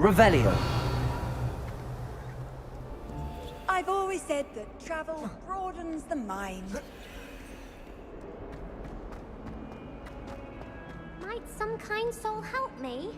Revelio. I've always said that travel broadens the mind. Might some kind soul help me?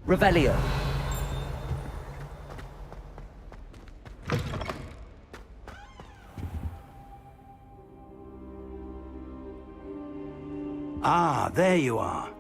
Revelio. Ah, there you are.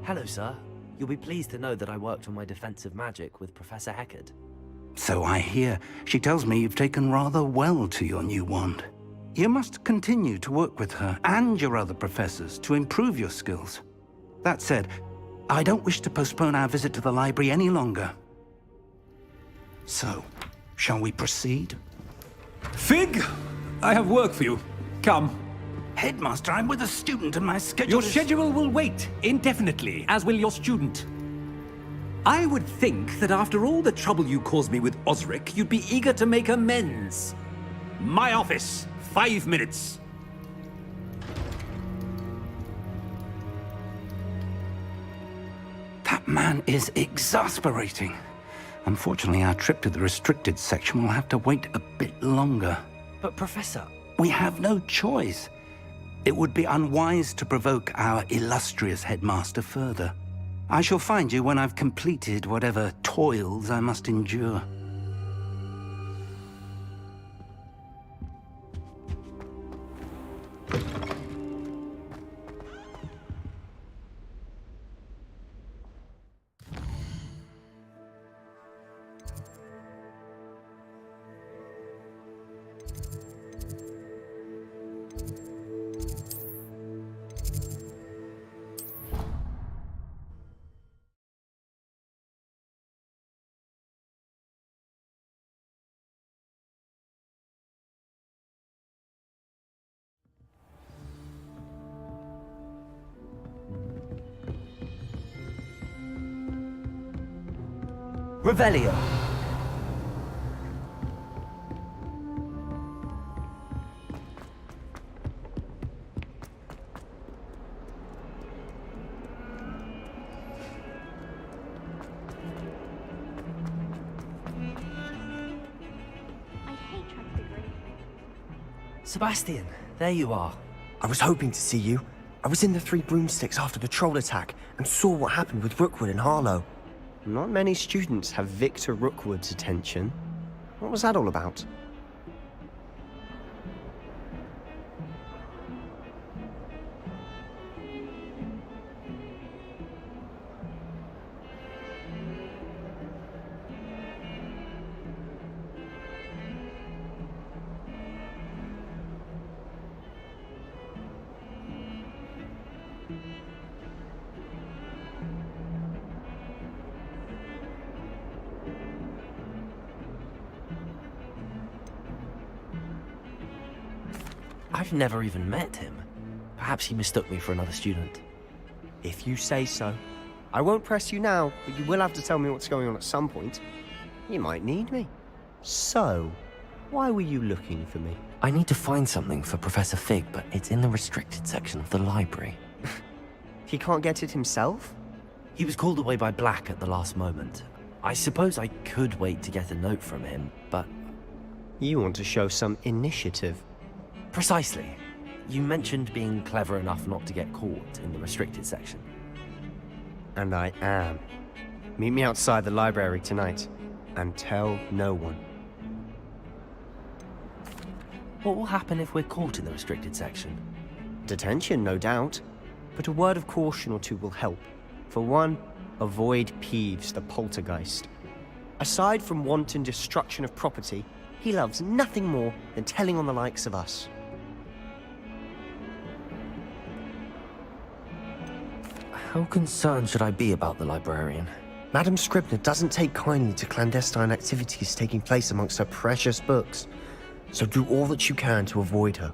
Hello, sir. You'll be pleased to know that I worked on my defensive magic with Professor Heckard. So I hear. She tells me you've taken rather well to your new wand. You must continue to work with her and your other professors to improve your skills. That said, I don't wish to postpone our visit to the library any longer. So, shall we proceed? Fig, I have work for you. Come. Headmaster, I'm with a student and my schedule Your is... schedule will wait indefinitely, as will your student. I would think that after all the trouble you caused me with Osric, you'd be eager to make amends. My office, 5 minutes. That man is exasperating. Unfortunately, our trip to the restricted section will have to wait a bit longer. But, Professor... We have no choice. It would be unwise to provoke our illustrious headmaster further. I shall find you when I've completed whatever toils I must endure. Revelio. Sebastian, there you are. I was hoping to see you. I was in the Three Broomsticks after the troll attack and saw what happened with Rookwood and Harlow. Not many students have Victor Rookwood's attention. What was that all about? I've never even met him. Perhaps he mistook me for another student. If you say so. I won't press you now, but you will have to tell me what's going on at some point. You might need me. So, why were you looking for me? I need to find something for Professor Fig, but it's in the restricted section of the library. He can't get it himself? He was called away by Black at the last moment. I suppose I could wait to get a note from him, but... You want to show some initiative. Precisely. You mentioned being clever enough not to get caught in the restricted section. And I am. Meet me outside the library tonight, and tell no one. What will happen if we're caught in the restricted section? Detention, no doubt. But a word of caution or two will help. For one, avoid Peeves, the poltergeist. Aside from wanton destruction of property, he loves nothing more than telling on the likes of us. How concerned should I be about the librarian? Madam Scribner doesn't take kindly to clandestine activities taking place amongst her precious books, so do all that you can to avoid her.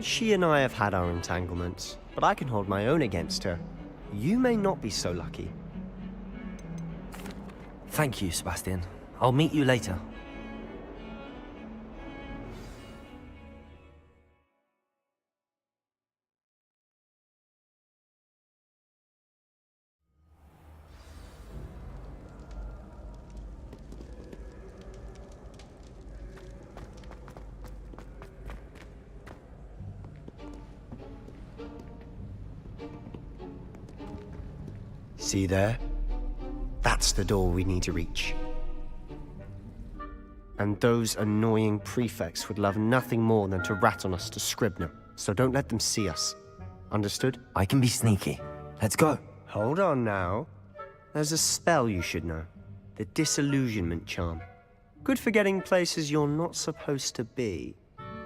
She and I have had our entanglements, but I can hold my own against her. You may not be so lucky. Thank you, Sebastian. I'll meet you later. See there? That's the door we need to reach. And those annoying prefects would love nothing more than to rat on us to Scribner, so don't let them see us. Understood? I can be sneaky. Let's go. Hold on now. There's a spell you should know. The Disillusionment Charm. Good for getting places you're not supposed to be.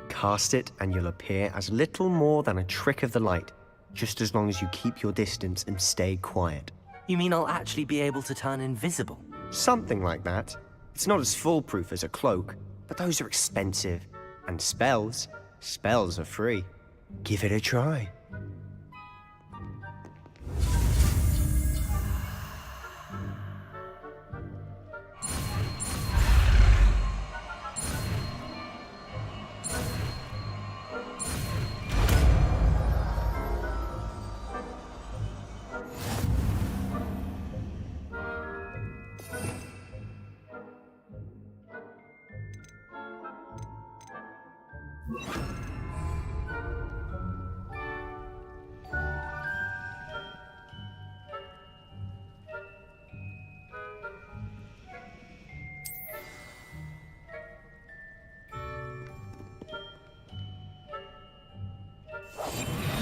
Cast it and you'll appear as little more than a trick of the light, just as long as you keep your distance and stay quiet. You mean I'll actually be able to turn invisible? Something like that. It's not as foolproof as a cloak, but those are expensive. And spells are free. Give it a try.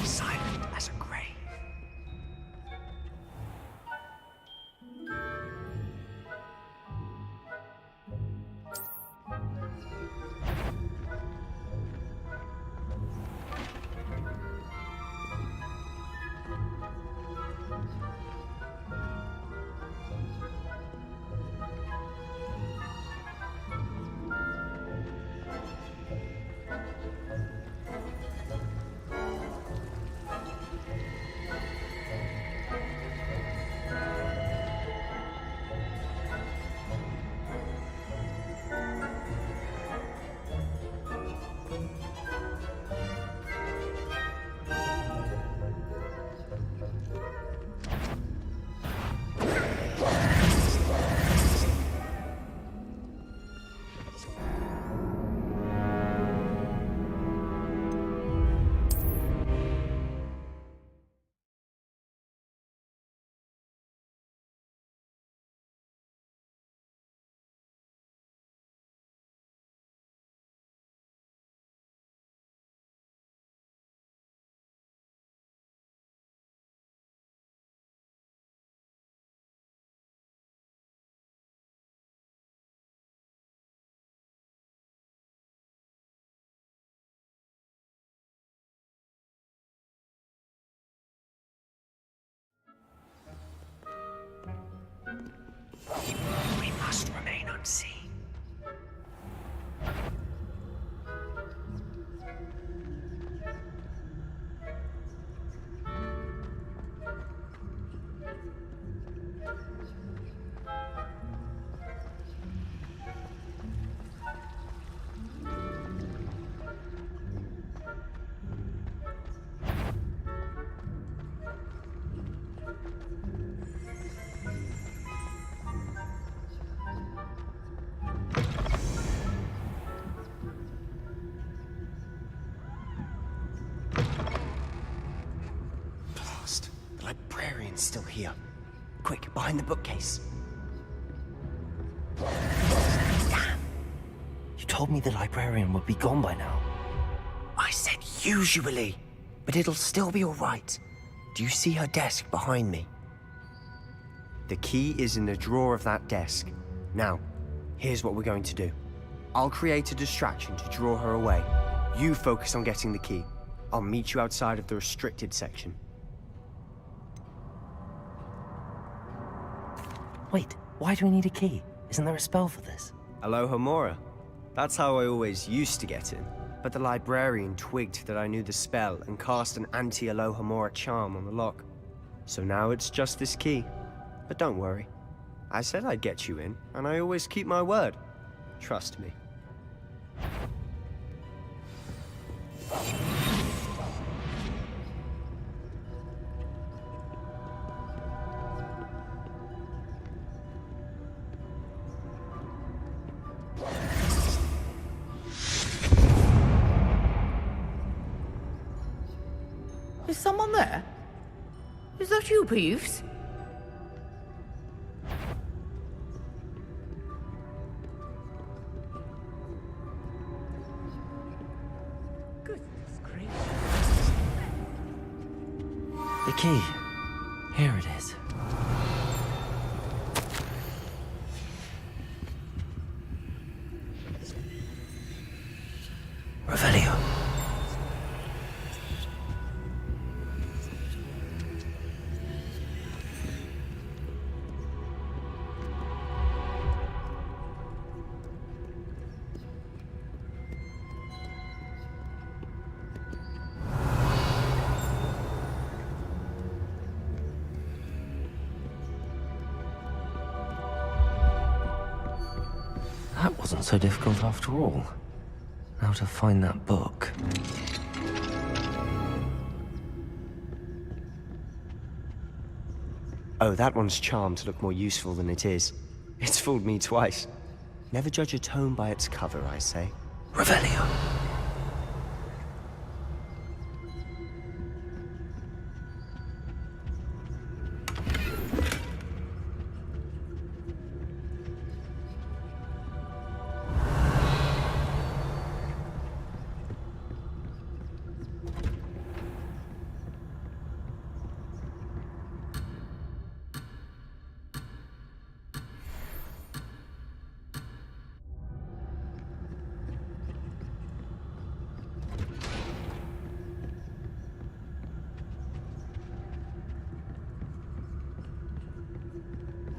Silent as a grave. We must remain unseen. here. Quick, behind the bookcase. You told me the librarian would be gone by now. I said usually, but it'll still be all right. Do you see her desk behind me? The key is in the drawer of that desk. Now, here's what we're going to do. I'll create a distraction to draw her away. You focus on getting the key. I'll meet you outside of the restricted section. Wait, why do we need a key? Isn't there a spell for this? Alohomora. That's how I always used to get in. But the librarian twigged that I knew the spell and cast an anti-Alohomora charm on the lock. So now it's just this key. But don't worry. I said I'd get you in, and I always keep my word. Trust me. Is someone there? Is that you, Peeves? Goodness gracious. The key. Here it is. Revelio. That wasn't so difficult after all. Now to find that book. Oh, that one's charmed to look more useful than it is. It's fooled me twice. Never judge a tome by its cover, I say. Revelio.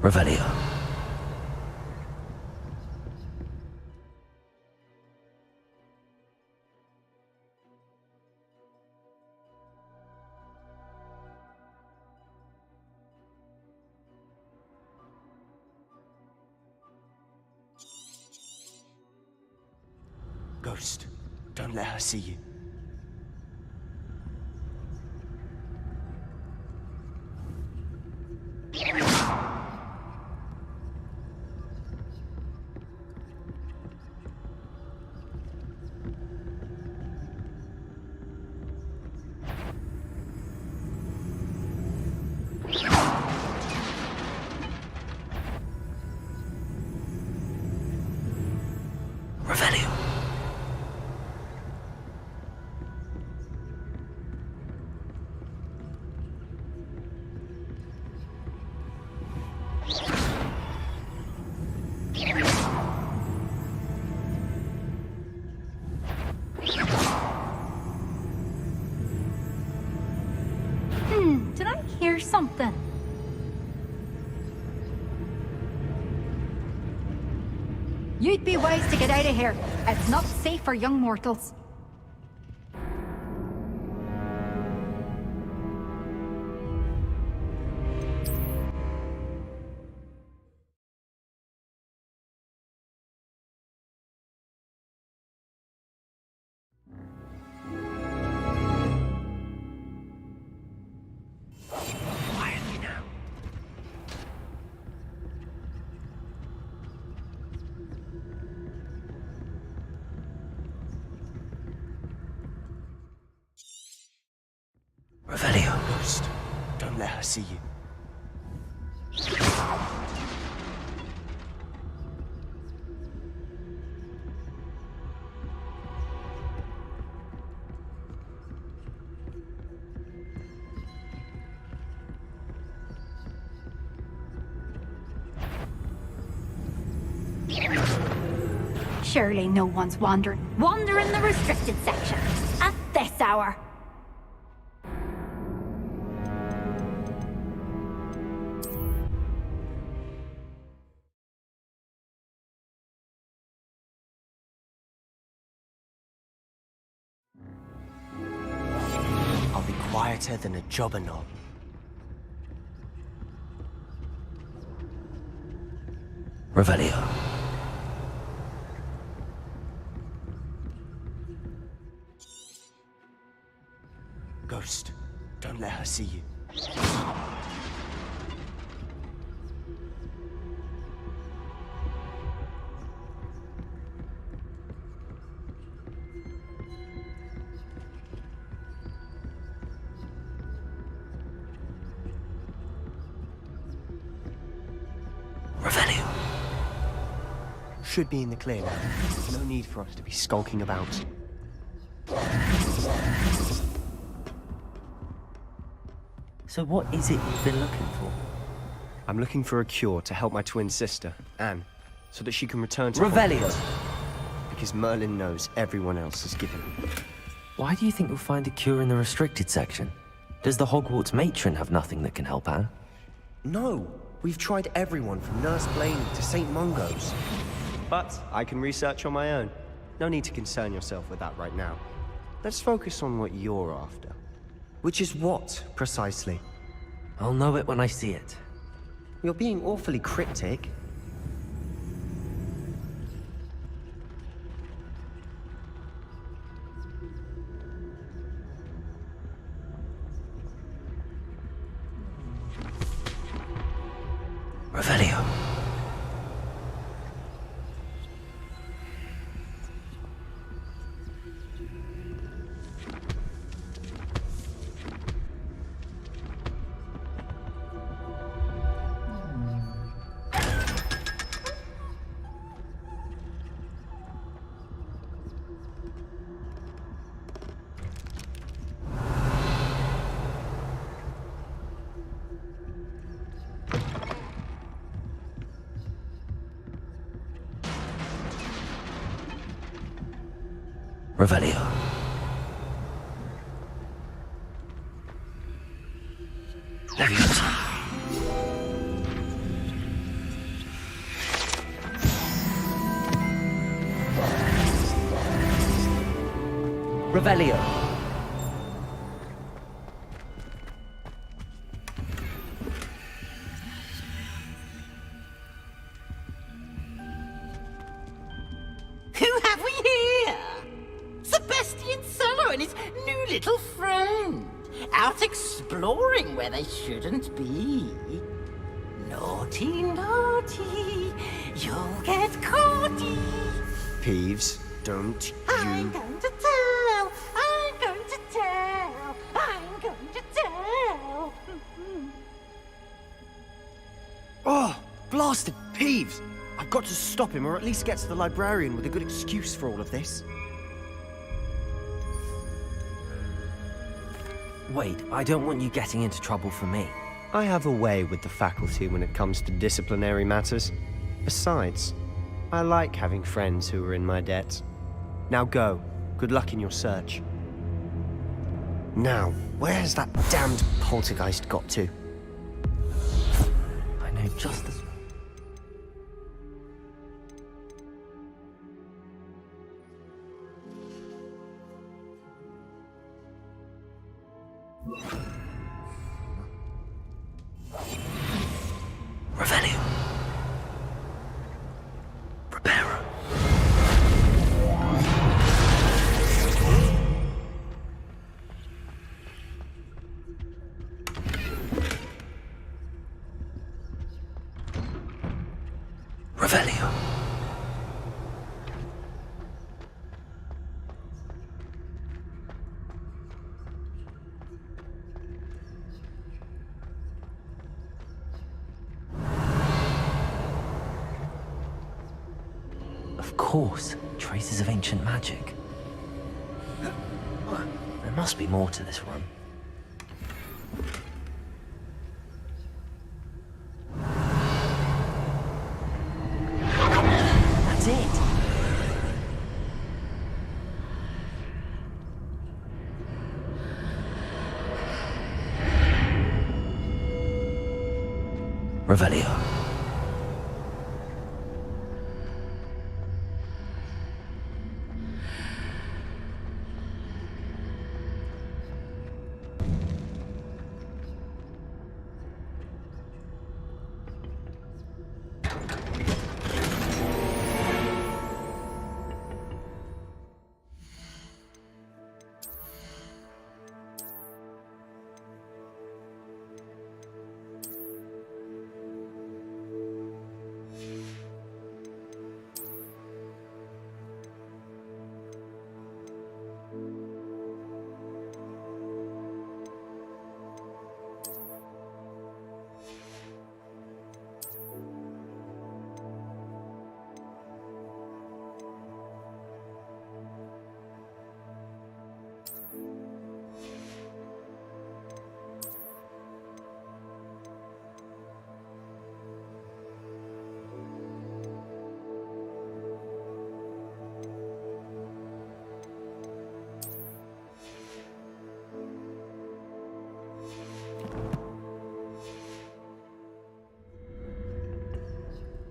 Revelio. Ghost, don't let her see you. Revelio. Did I hear something? You'd be wise to get out of here. It's not safe for young mortals. Quietly now. Revelio. Ghost, don't let her see you. Surely no one's wandering the restricted section at this hour. I'll be quieter than a jobberknoll. Revelio. Ghost, don't let her see you. Revelio. Should be in the clear now. No need for us to be skulking about. So what is it you've been looking for? I'm looking for a cure to help my twin sister, Anne, so that she can return to Revelio. Hogwarts. Because Merlin knows everyone else is given. Why do you think you'll find a cure in the restricted section? Does the Hogwarts matron have nothing that can help Anne? No, we've tried everyone from Nurse Blaney to St. Mungo's. But I can research on my own. No need to concern yourself with that right now. Let's focus on what you're after. Which is what, precisely? I'll know it when I see it. You're being awfully cryptic. Revelio. Revelio. Leviosa. Revelio. Who have we here? Sebastian Solo and his new little friend. Out exploring where they shouldn't be. Naughty, naughty, you'll get caughty. Peeves, don't I'm you... going to tell, I'm going to tell, I'm going to tell. Oh, blasted Peeves! I've got to stop him, or at least get to the librarian with a good excuse for all of this. Wait, I don't want you getting into trouble for me. I have a way with the faculty when it comes to disciplinary matters. Besides, I like having friends who are in my debt. Now go. Good luck in your search. Now, where's that damned poltergeist got to? I know just as... Revelio. Preparo. Revelio. Of course, traces of ancient magic. There must be more to this run. That's it. Revelio.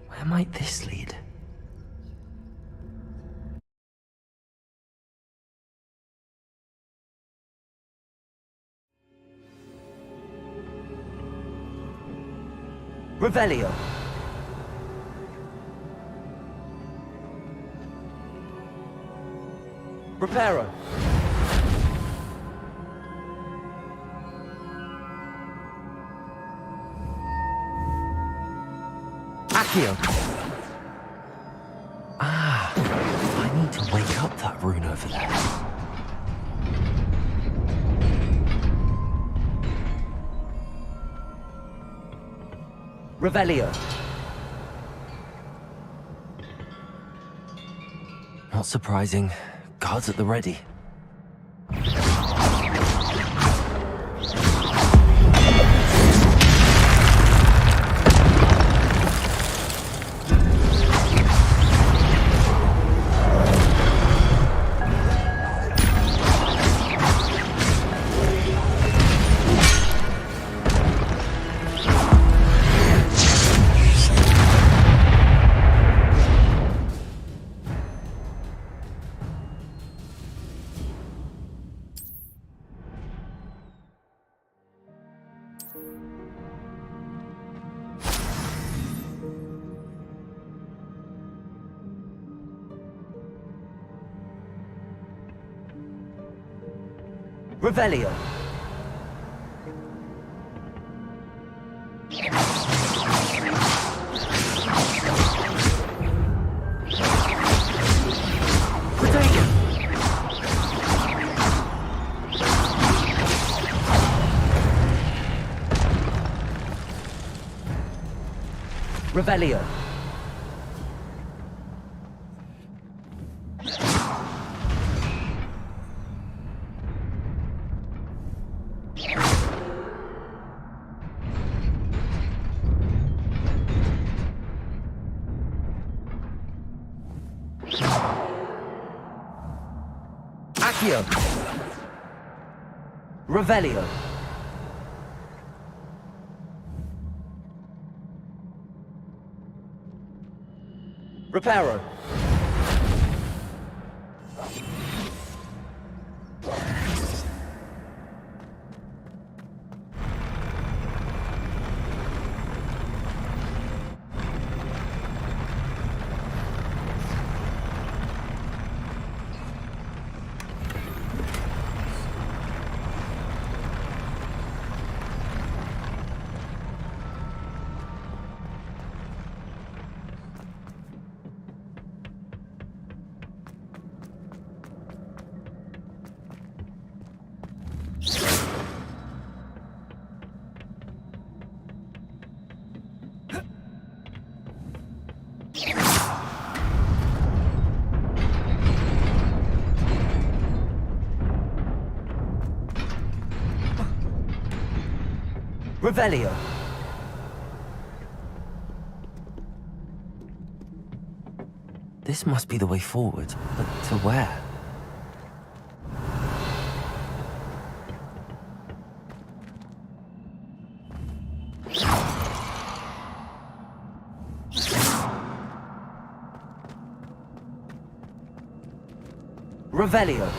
Where might this lead? Revelio. Reparo. Accio. Ah, I need to wake up that rune over there. Revelio. Not surprising. Guards at the ready. Revelio. Revelio. Accio. Revelio. Reparo. Revelio. This must be the way forward, but to where? Revelio.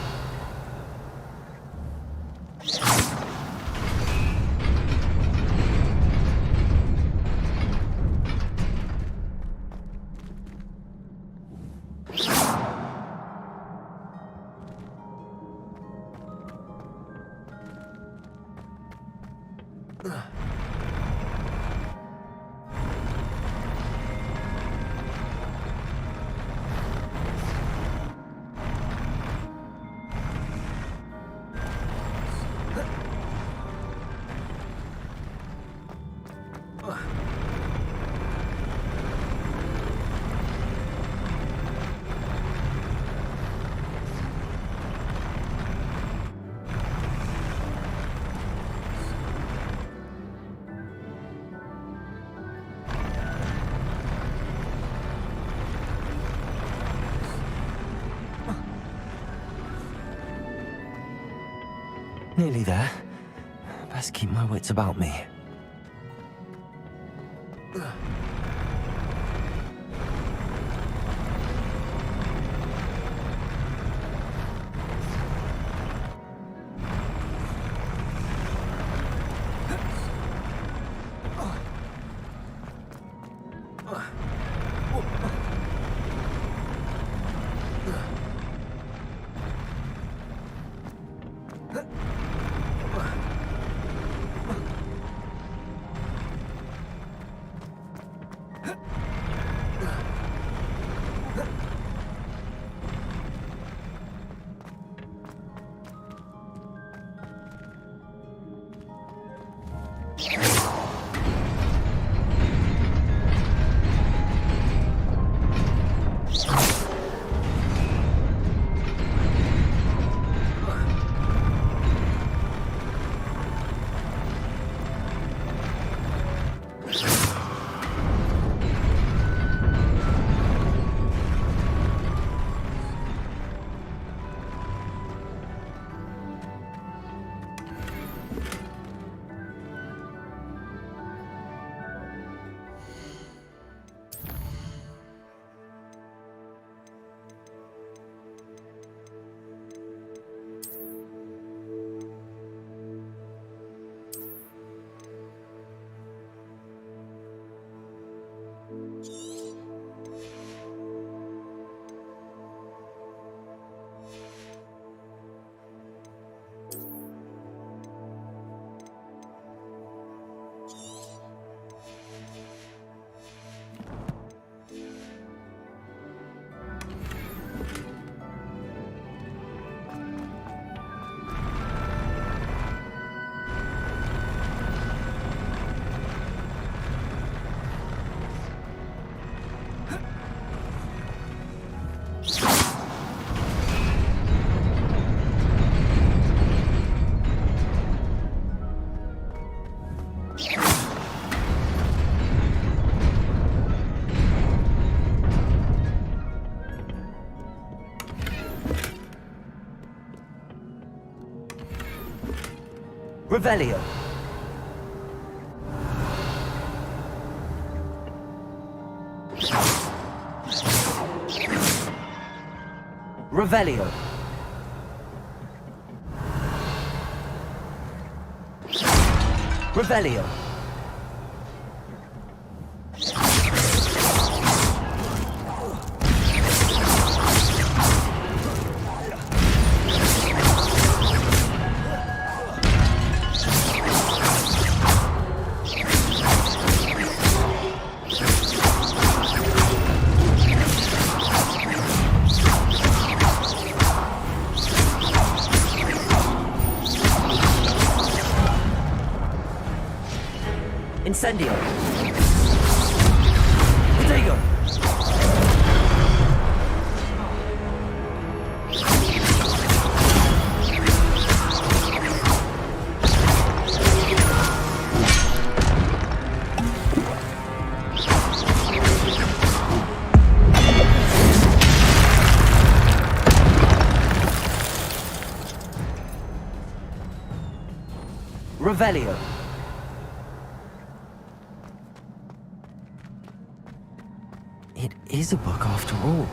Nearly there. Best keep my wits about me. Revelio. Revelio. Revelio. Incendio. Potato. Revelio. It is a book after all.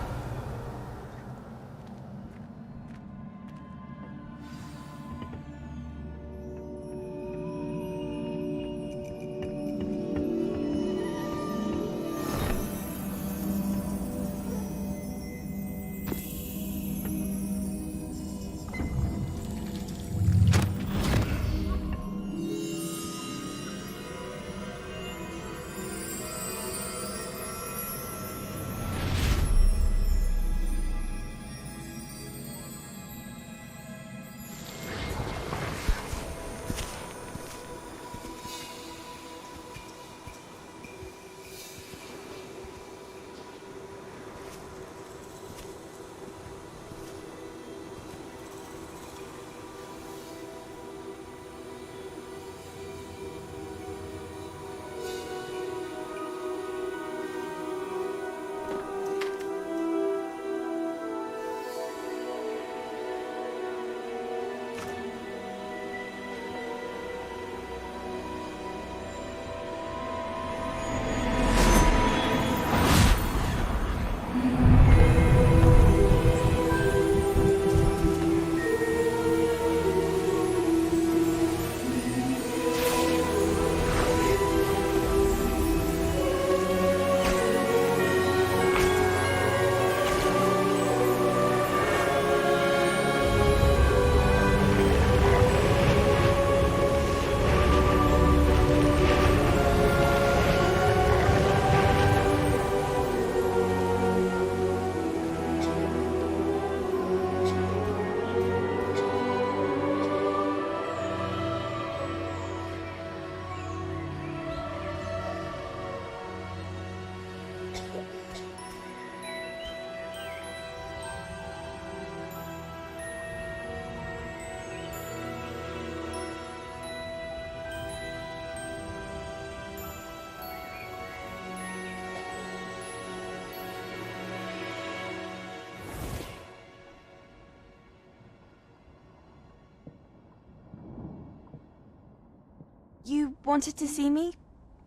You wanted to see me?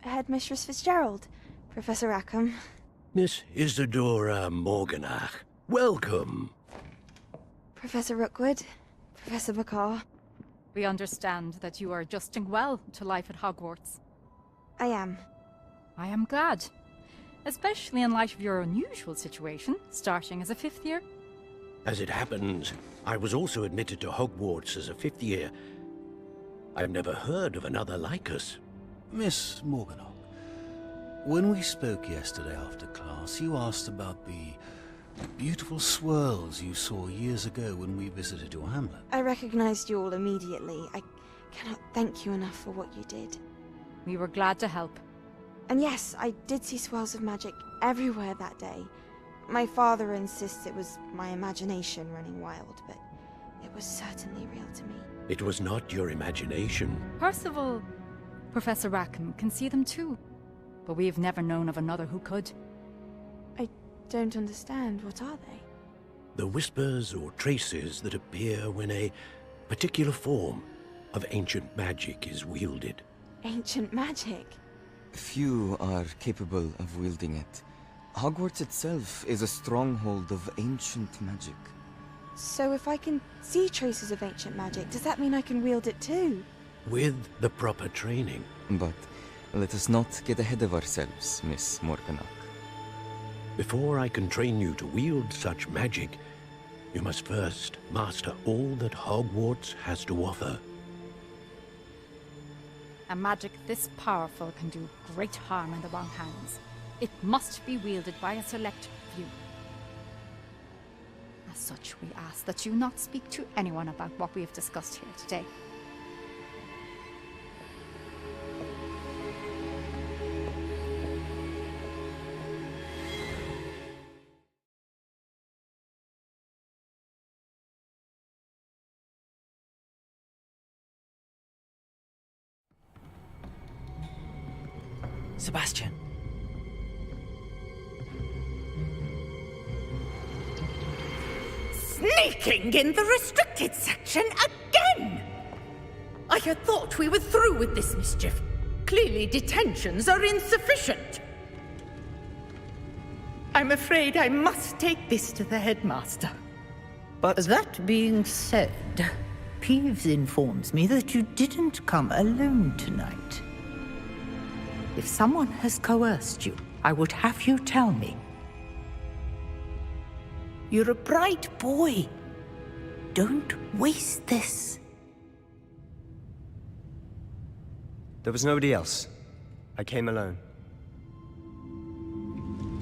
Headmistress Fitzgerald, Professor Rackham. Miss Isadora Morganach, welcome. Professor Rookwood, Professor McCaw. We understand that you are adjusting well to life at Hogwarts. I am. I am glad. Especially in light of your unusual situation, starting as a 5th year. As it happens, I was also admitted to Hogwarts as a 5th year. I've never heard of another like us. Miss Morganach, when we spoke yesterday after class, you asked about the beautiful swirls you saw years ago when we visited your hamlet. I recognized you all immediately. I cannot thank you enough for what you did. We were glad to help. And yes, I did see swirls of magic everywhere that day. My father insists it was my imagination running wild, but it was certainly real to me. It was not your imagination. Percival, Professor Rackham can see them too. But we have never known of another who could. I don't understand. What are they? The whispers or traces that appear when a particular form of ancient magic is wielded. Ancient magic? Few are capable of wielding it. Hogwarts itself is a stronghold of ancient magic. So if I can see traces of ancient magic, does that mean I can wield it too? With the proper training. But let us not get ahead of ourselves, Miss Morganach. Before I can train you to wield such magic, you must first master all that Hogwarts has to offer. A magic this powerful can do great harm in the wrong hands. It must be wielded by a select few. As such, we ask that you not speak to anyone about what we have discussed here today. Sebastian. Sneaking in the restricted section again! I had thought we were through with this mischief. Clearly detentions are insufficient. I'm afraid I must take this to the headmaster. But that being said, Peeves informs me that you didn't come alone tonight. If someone has coerced you, I would have you tell me. You're a bright boy. Don't waste this. There was nobody else. I came alone.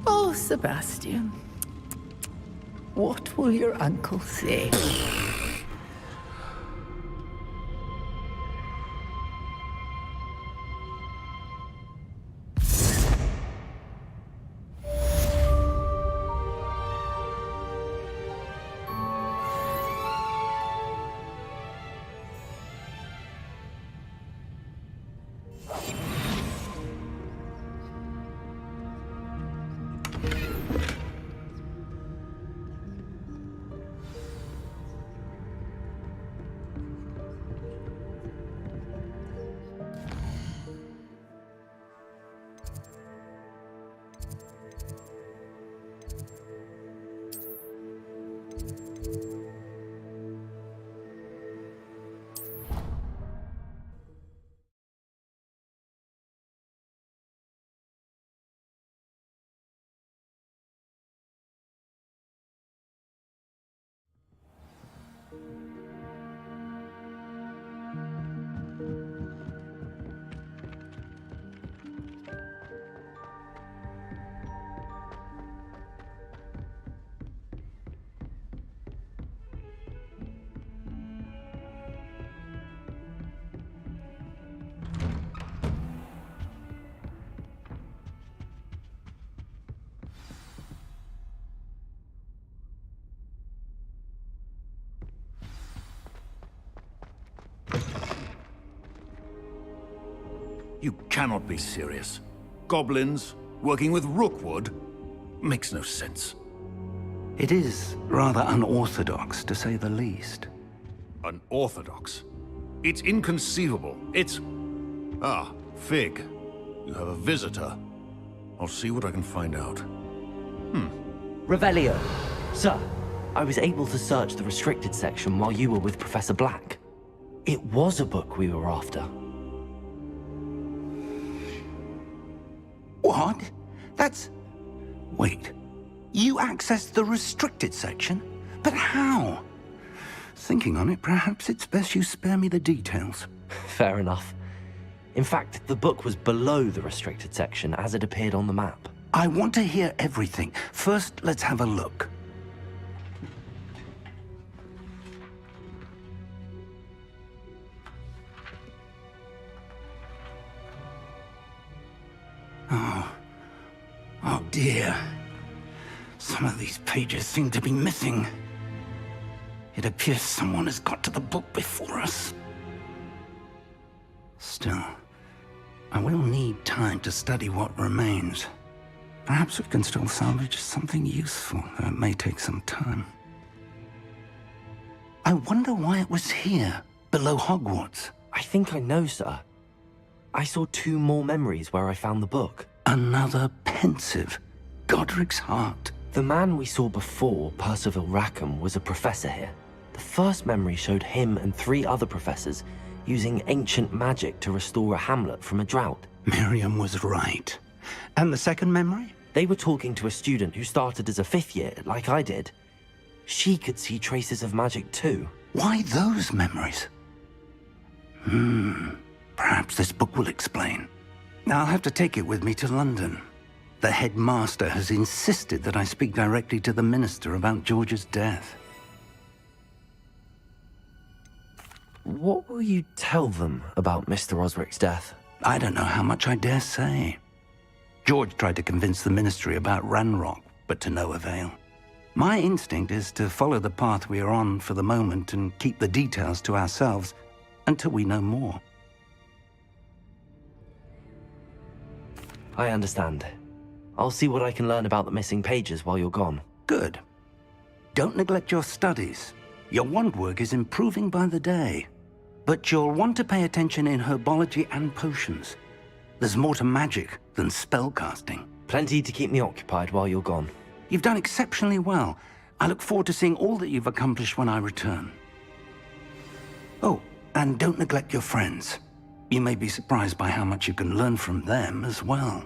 Oh, Sebastian. What will your uncle say? You cannot be serious. Goblins working with Rookwood makes no sense. It is rather unorthodox, to say the least. Unorthodox? It's inconceivable. It's... Ah, Fig. You have a visitor. I'll see what I can find out. Revelio. Sir, I was able to search the restricted section while you were with Professor Black. It was a book we were after. What? That's... Wait. You accessed the restricted section? But how? Thinking on it, perhaps it's best you spare me the details. Fair enough. In fact, the book was below the restricted section as it appeared on the map. I want to hear everything. First, let's have a look. Oh dear. Some of these pages seem to be missing. It appears someone has got to the book before us. Still, I will need time to study what remains. Perhaps we can still salvage something useful, though it may take some time. I wonder why it was here, below Hogwarts. I think I know, sir. I saw 2 more memories where I found the book. Another pensive. Godric's heart. The man we saw before, Percival Rackham, was a professor here. The first memory showed him and 3 other professors using ancient magic to restore a hamlet from a drought. Miriam was right. And the second memory? They were talking to a student who started as a 5th year, like I did. She could see traces of magic too. Why those memories? Perhaps this book will explain. I'll have to take it with me to London. The headmaster has insisted that I speak directly to the minister about George's death. What will you tell them about Mr. Osric's death? I don't know how much I dare say. George tried to convince the ministry about Ranrock, but to no avail. My instinct is to follow the path we are on for the moment and keep the details to ourselves until we know more. I understand. I'll see what I can learn about the missing pages while you're gone. Good. Don't neglect your studies. Your wand work is improving by the day. But you'll want to pay attention in herbology and potions. There's more to magic than spellcasting. Plenty to keep me occupied while you're gone. You've done exceptionally well. I look forward to seeing all that you've accomplished when I return. Oh, and don't neglect your friends. You may be surprised by how much you can learn from them as well.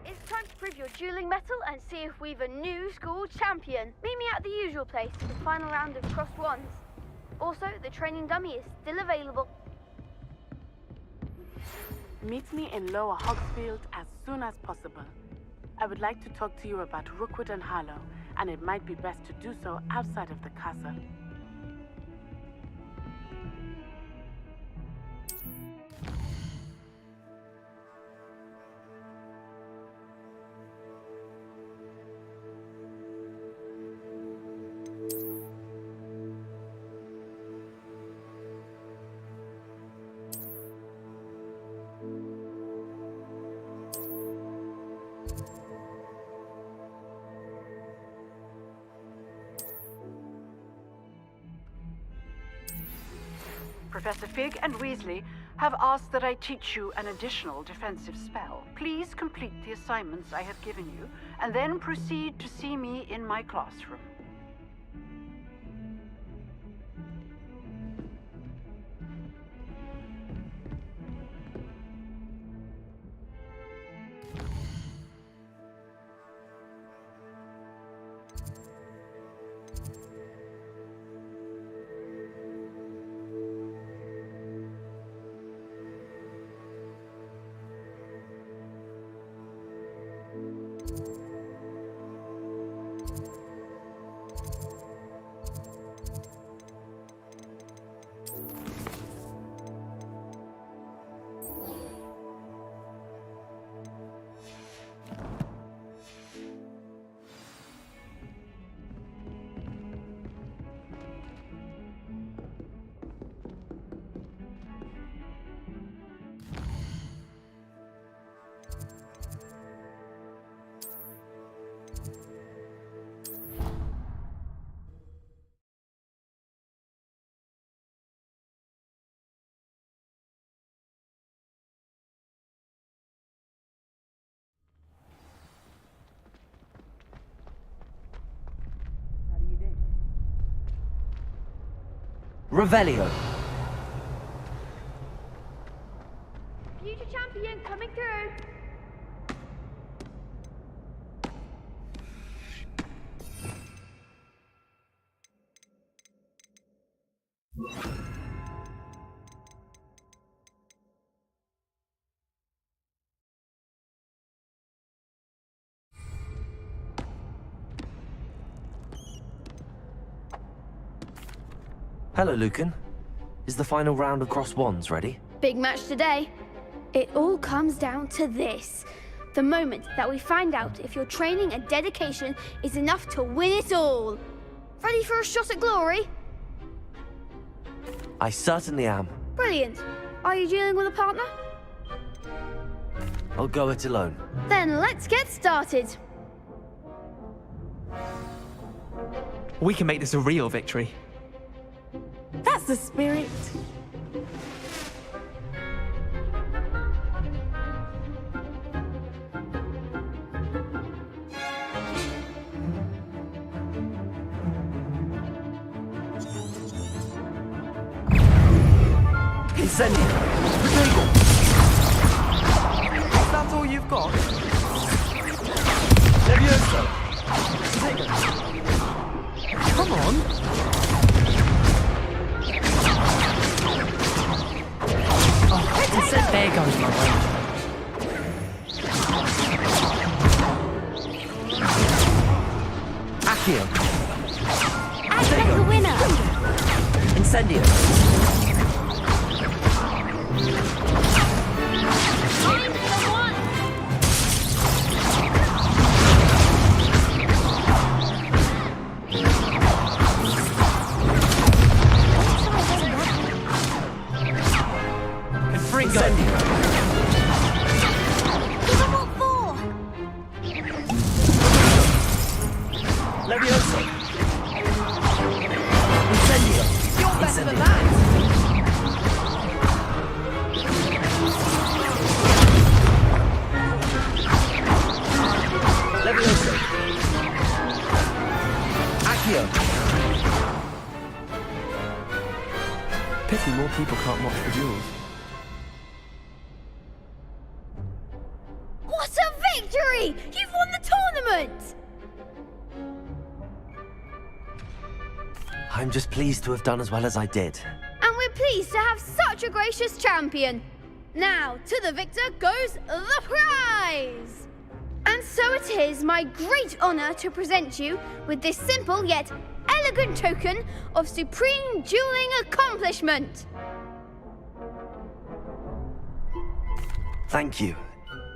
It's time to prove your dueling mettle and see if we've a new school champion. Meet me at the usual place for the final round of crossed wands. Also, the training dummy is still available. Meet me in Lower Hogsfield as soon as possible. I would like to talk to you about Rookwood and Harlow, and it might be best to do so outside of the castle. Professor Fig and Weasley have asked that I teach you an additional defensive spell. Please complete the assignments I have given you, and then proceed to see me in my classroom. Revelio. Future champion coming through. Hello, Lucan. Is the final round of Cross Wands ready? Big match today. It all comes down to this. The moment that we find out if your training and dedication is enough to win it all. Ready for a shot at glory? I certainly am. Brilliant. Are you dealing with a partner? I'll go it alone. Then let's get started. We can make this a real victory. That's the spirit. Incendio! Regal! Is that all you've got? Levioso! Come on! There goes my way. Accio! Take the winner! Incendio! Time for one! Incendio! Levioso! Incendio! You're better than that! Levioso! Accio! Pity more people can't watch the duels. What a victory! You've won the tournament! I'm just pleased to have done as well as I did. And we're pleased to have such a gracious champion. Now, to the victor goes the prize! And so it is my great honor to present you with this simple yet elegant token of supreme dueling accomplishment. Thank you.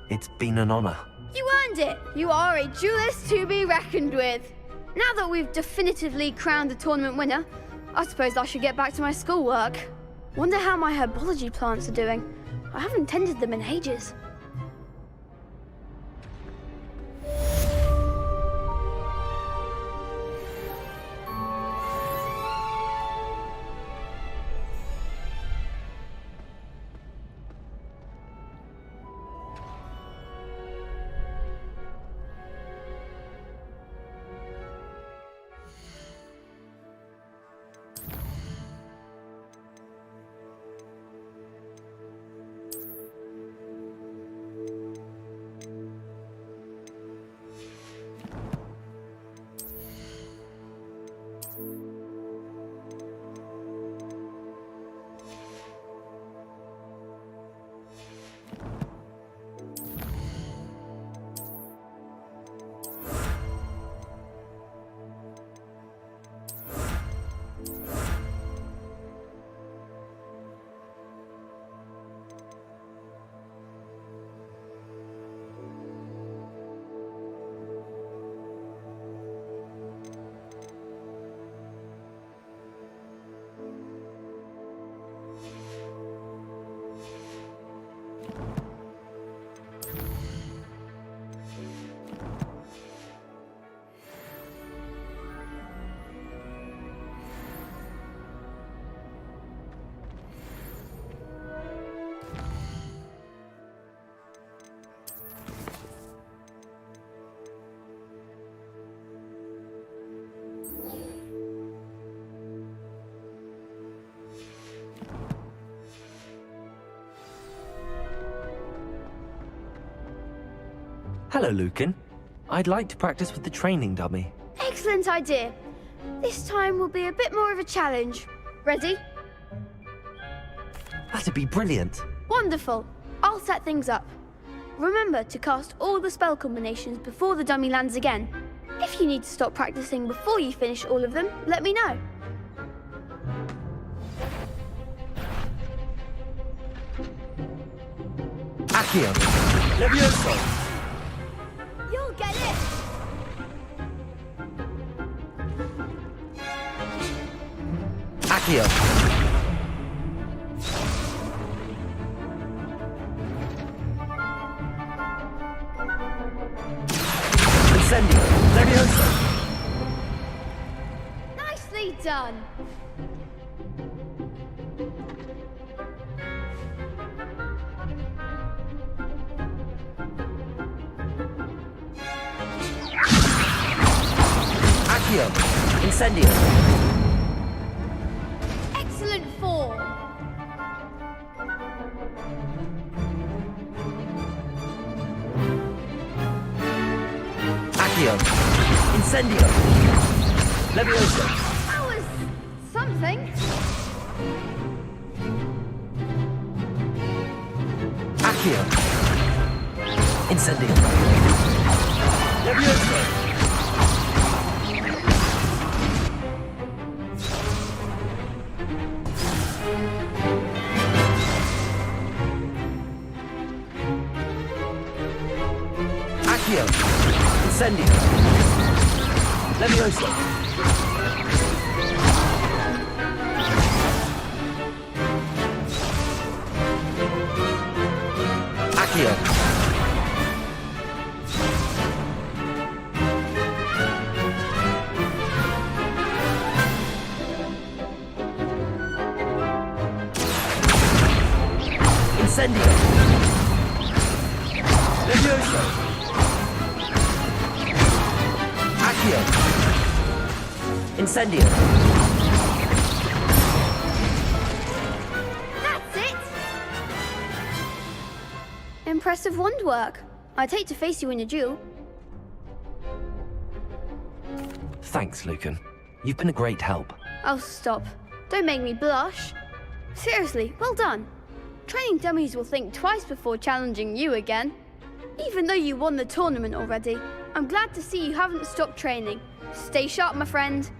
It's been an honor. You earned it. You are a duelist to be reckoned with. Now that we've definitively crowned the tournament winner, I suppose I should get back to my schoolwork. Wonder how my herbology plants are doing. I haven't tended them in ages. Hello, Lucan. I'd like to practice with the training dummy. Excellent idea. This time will be a bit more of a challenge. Ready? That'd be brilliant. Wonderful. I'll set things up. Remember to cast all the spell combinations before the dummy lands again. If you need to stop practicing before you finish all of them, let me know. Accio. Levioso. You'll get it! Accio. Incendio. Levioso. Nicely done! Accio. Incendio. Excellent form! Accio. Incendio. Levioso. That was something. Accio. Incendio. Levioso. Accio. Incendio. Levioso. Accio. Incendio. Levioso. Accio. Incendio. That's it! Impressive wand work. I'd hate to face you in a duel. Thanks, Lucan. You've been a great help. Oh, stop. Don't make me blush. Seriously, well done. Training dummies will think twice before challenging you again. Even though you won the tournament already, I'm glad to see you haven't stopped training. Stay sharp, my friend.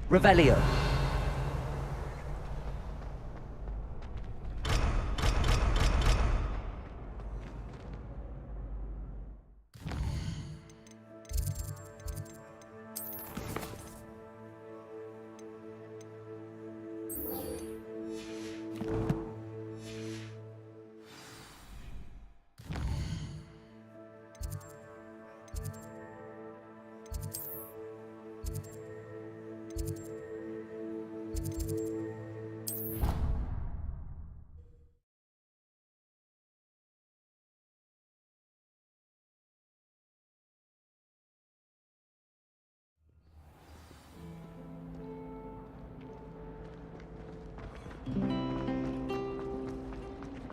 Revelio.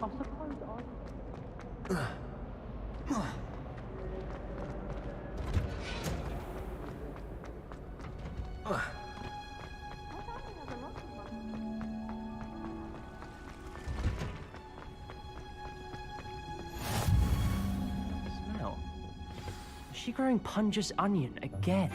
Smell. Is she growing Punja's onion again?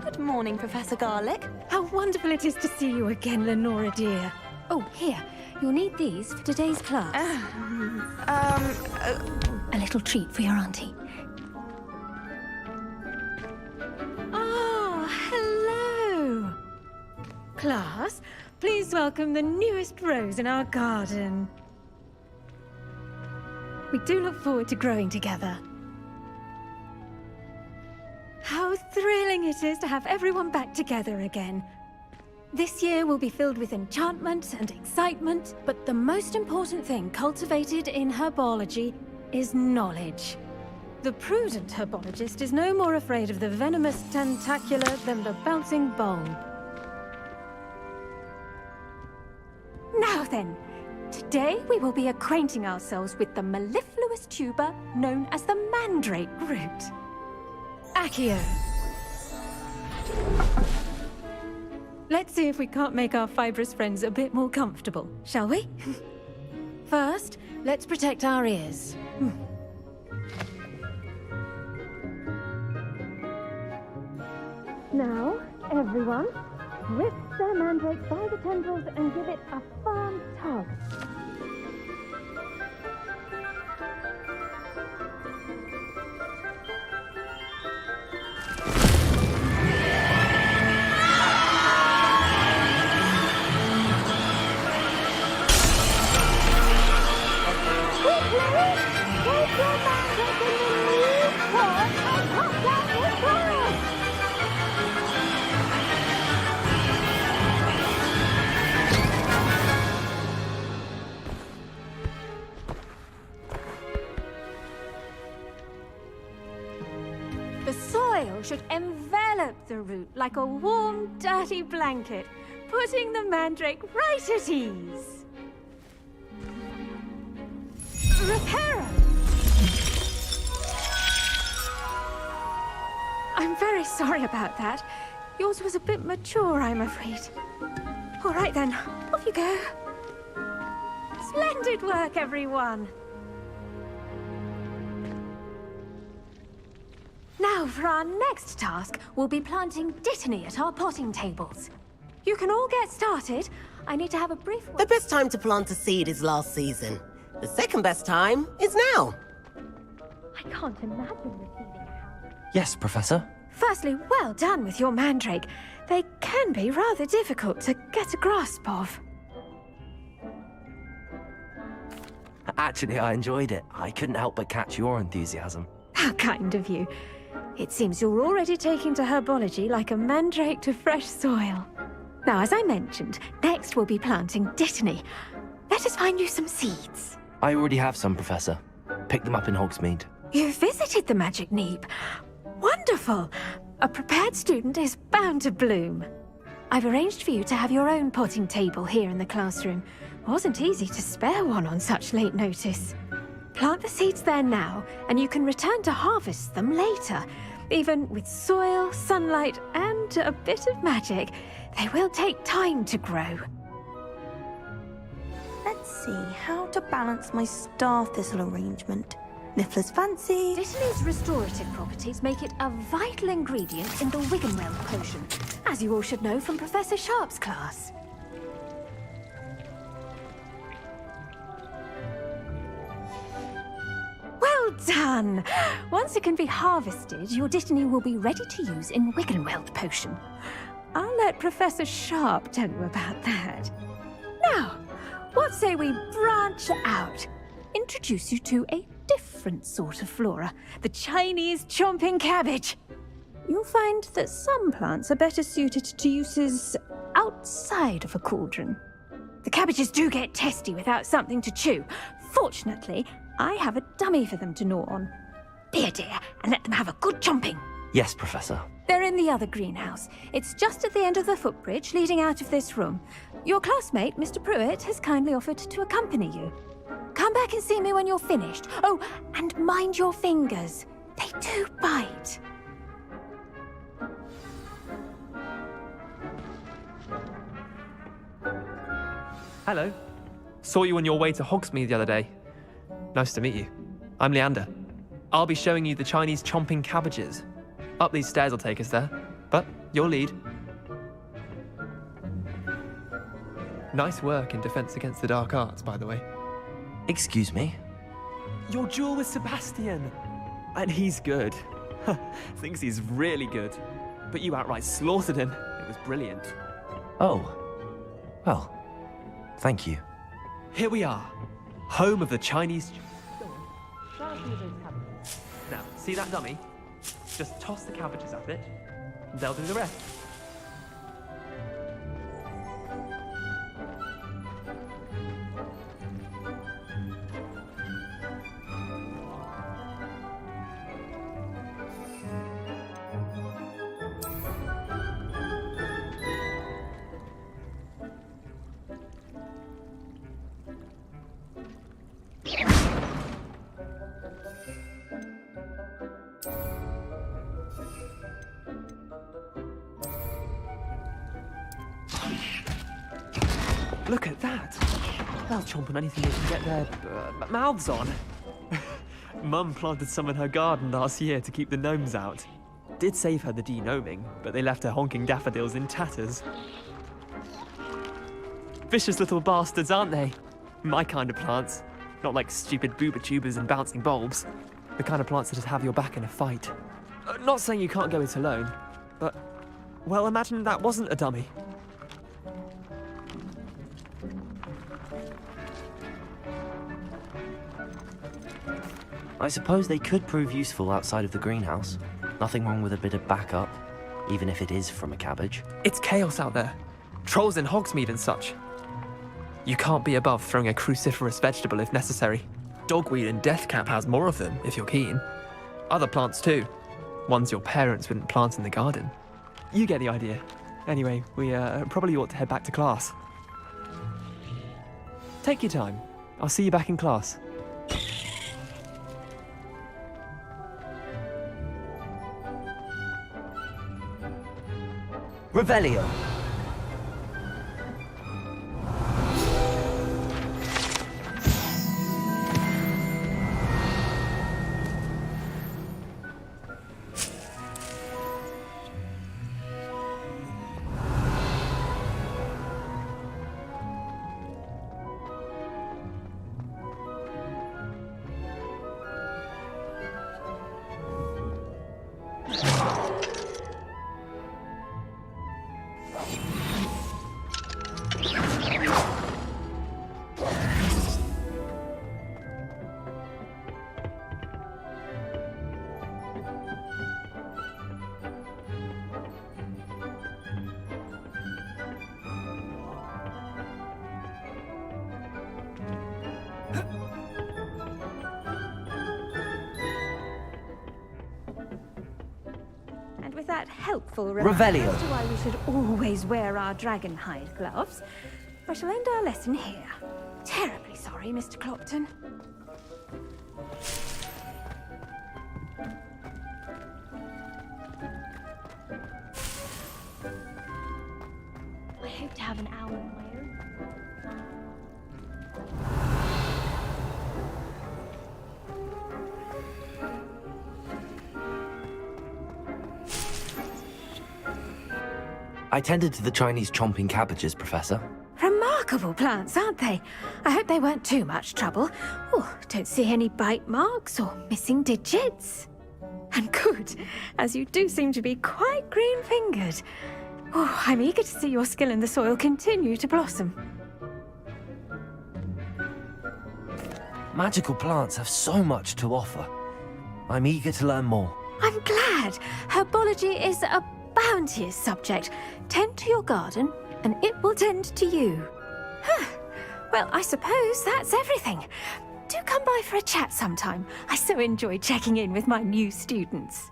Good morning, Professor Garlic. How wonderful it is to see you again, Lenora dear. Oh, here. You'll need these for today's class. A little treat for your auntie. Oh, hello. Class, please welcome the newest rose in our garden. We do look forward to growing together. How thrilling it is to have everyone back together again. This year will be filled with enchantment and excitement, but the most important thing cultivated in herbology is knowledge. The prudent herbologist is no more afraid of the venomous tentacular than the bouncing bulb. Now then, today we will be acquainting ourselves with the mellifluous tuber known as the mandrake root. Accio. Let's see if we can't make our fibrous friends a bit more comfortable, shall we? First, let's protect our ears. Now, everyone, grip the mandrake by the tendrils and give it a firm tug. The soil should envelop the root like a warm, dirty blanket, putting the mandrake right at ease. Reparo! I'm very sorry about that. Yours was a bit mature, I'm afraid. All right then, off you go. Splendid work, everyone. Now, for our next task, we'll be planting dittany at our potting tables. You can all get started. I need to have a brief... The best time to plant a seed is last season. The second best time is now. I can't imagine receiving a house. Yes, Professor. Firstly, well done with your mandrake. They can be rather difficult to get a grasp of. Actually, I enjoyed it. I couldn't help but catch your enthusiasm. How kind of you. It seems you're already taking to herbology like a mandrake to fresh soil. Now, as I mentioned, next we'll be planting dittany. Let us find you some seeds. I already have some, Professor. Picked them up in Hogsmeade. You visited the Magic Neep. Wonderful! A prepared student is bound to bloom. I've arranged for you to have your own potting table here in the classroom. Wasn't easy to spare one on such late notice. Plant the seeds there now, and you can return to harvest them later. Even with soil, sunlight, and a bit of magic, they will take time to grow. Let's see how to balance my star thistle arrangement. Niffler's fancy. Dittany's restorative properties make it a vital ingredient in the Wiggenweld potion, as you all should know from Professor Sharp's class. Well done! Once it can be harvested, your dittany will be ready to use in Wiggenweld potion. I'll let Professor Sharp tell you about that. Now, what say we branch out? Introduce you to a different sort of flora, the Chinese chomping cabbage. You'll find that some plants are better suited to uses outside of a cauldron. The cabbages do get testy without something to chew. Fortunately, I have a dummy for them to gnaw on. Be a dear and let them have a good chomping. Yes, Professor. They're in the other greenhouse. It's just at the end of the footbridge leading out of this room. Your classmate, Mr. Pruitt, has kindly offered to accompany you. Come back and see me when you're finished. Oh, and mind your fingers. They do bite. Hello. Saw you on your way to Hogsmeade the other day. Nice to meet you. I'm Leander. I'll be showing you the Chinese chomping cabbages. Up these stairs will take us there, but your lead. Nice work in Defense Against the Dark Arts, by the way. Excuse me? Your duel with Sebastian! And he's good. Thinks he's really good. But you outright slaughtered him. It was brilliant. Oh. Well, thank you. Here we are. Home of the Chinese... Now, see that dummy? Just toss the cabbages at it, and they'll do the rest. Look at that! They'll chomp on anything they can get their mouths on. Mum planted some in her garden last year to keep the gnomes out. Did save her the de-gnoming, but they left her honking daffodils in tatters. Vicious little bastards, aren't they? My kind of plants. Not like stupid booba tubers and bouncing bulbs. The kind of plants that just have your back in a fight. Not saying you can't go it alone, but... well, imagine that wasn't a dummy. I suppose they could prove useful outside of the greenhouse. Nothing wrong with a bit of backup, even if it is from a cabbage. It's chaos out there. Trolls in Hogsmeade and such. You can't be above throwing a cruciferous vegetable if necessary. Dogweed and deathcap has more of them, if you're keen. Other plants too. Ones your parents wouldn't plant in the garden. You get the idea. Anyway, we probably ought to head back to class. Take your time. I'll see you back in class. Revelio. With that helpful reminder Revelio. as to why we should always wear our dragon hide gloves, I shall end our lesson here. Terribly sorry, Mr. Clopton. I hope to have an hour of my own. I tended to the Chinese chomping cabbages, Professor. Remarkable plants, aren't they? I hope they weren't too much trouble. Oh, don't see any bite marks or missing digits. And good, as you do seem to be quite green-fingered. Oh, I'm eager to see your skill in the soil continue to blossom. Magical plants have so much to offer. I'm eager to learn more. I'm glad. Herbology is a bounteous subject. Tend to your garden, and it will tend to you. Huh. Well, I suppose that's everything. Do come by for a chat sometime. I so enjoy checking in with my new students.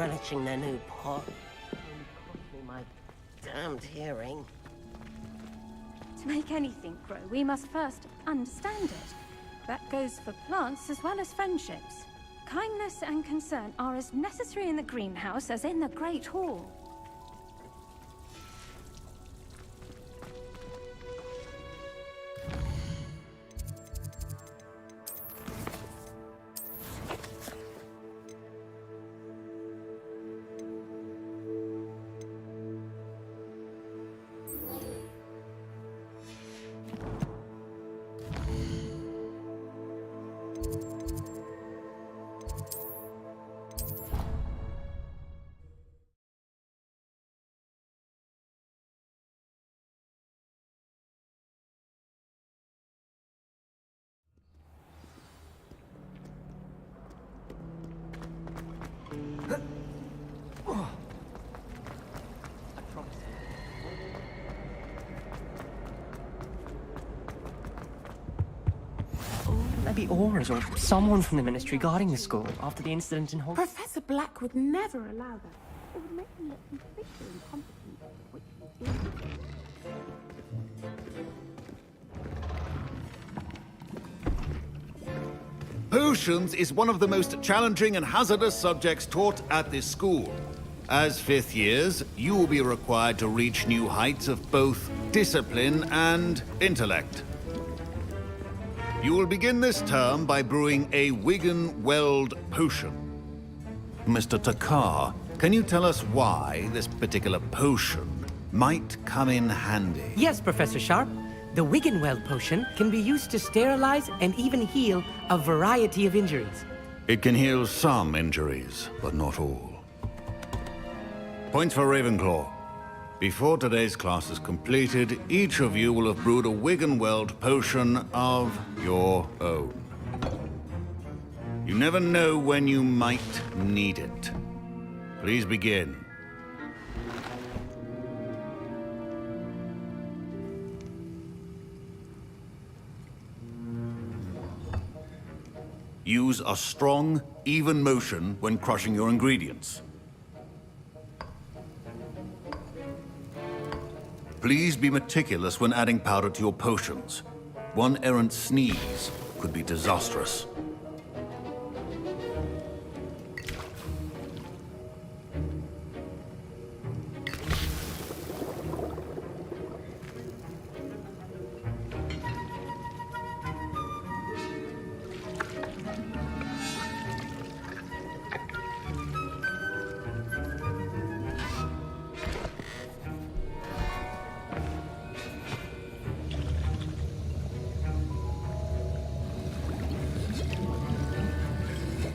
relishing their new pot. Only cost me my damned hearing. To make anything grow, we must first understand it. That goes for plants as well as friendships. Kindness and concern are as necessary in the greenhouse as in the Great Hall. Maybe Auras or someone from the Ministry guarding the school after the incident in Hogwarts. Professor Black would never allow that. It would make him look completely incompetent, which he is. Potions is one of the most challenging and hazardous subjects taught at this school. As fifth years, you will be required to reach new heights of both discipline and intellect. You will begin this term by brewing a Wigan Weld potion. Mr. Takar, can you tell us why this particular potion might come in handy? Yes, Professor Sharp. The Wiggenweld potion can be used to sterilize and even heal a variety of injuries. It can heal some injuries, but not all. Points for Ravenclaw. Before today's class is completed, each of you will have brewed a Wiggenweld potion of your own. You never know when you might need it. Please begin. Use a strong, even motion when crushing your ingredients. Please be meticulous when adding powder to your potions. One errant sneeze could be disastrous.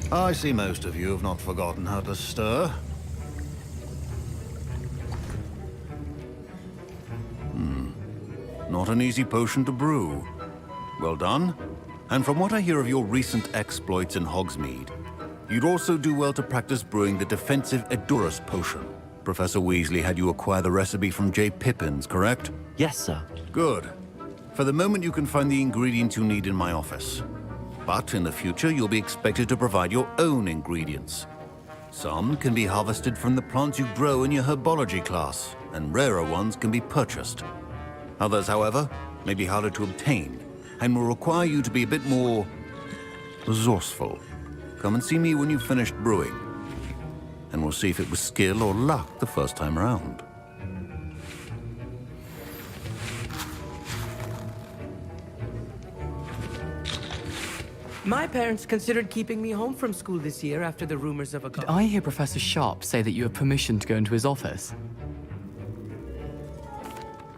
I see most of you have not forgotten how to stir. Not an easy potion to brew. Well done. And from what I hear of your recent exploits in Hogsmeade, you'd also do well to practice brewing the defensive Edurus potion. Professor Weasley had you acquire the recipe from J. Pippins, correct? Yes, sir. Good. For the moment, you can find the ingredients you need in my office. But in the future, you'll be expected to provide your own ingredients. Some can be harvested from the plants you grow in your herbology class, and rarer ones can be purchased. Others, however, may be harder to obtain, and will require you to be a bit more resourceful. Come and see me when you've finished brewing, and we'll see if it was skill or luck the first time around. My parents considered keeping me home from school this year after the rumors of a... Did I hear Professor Sharp say that you have permission to go into his office?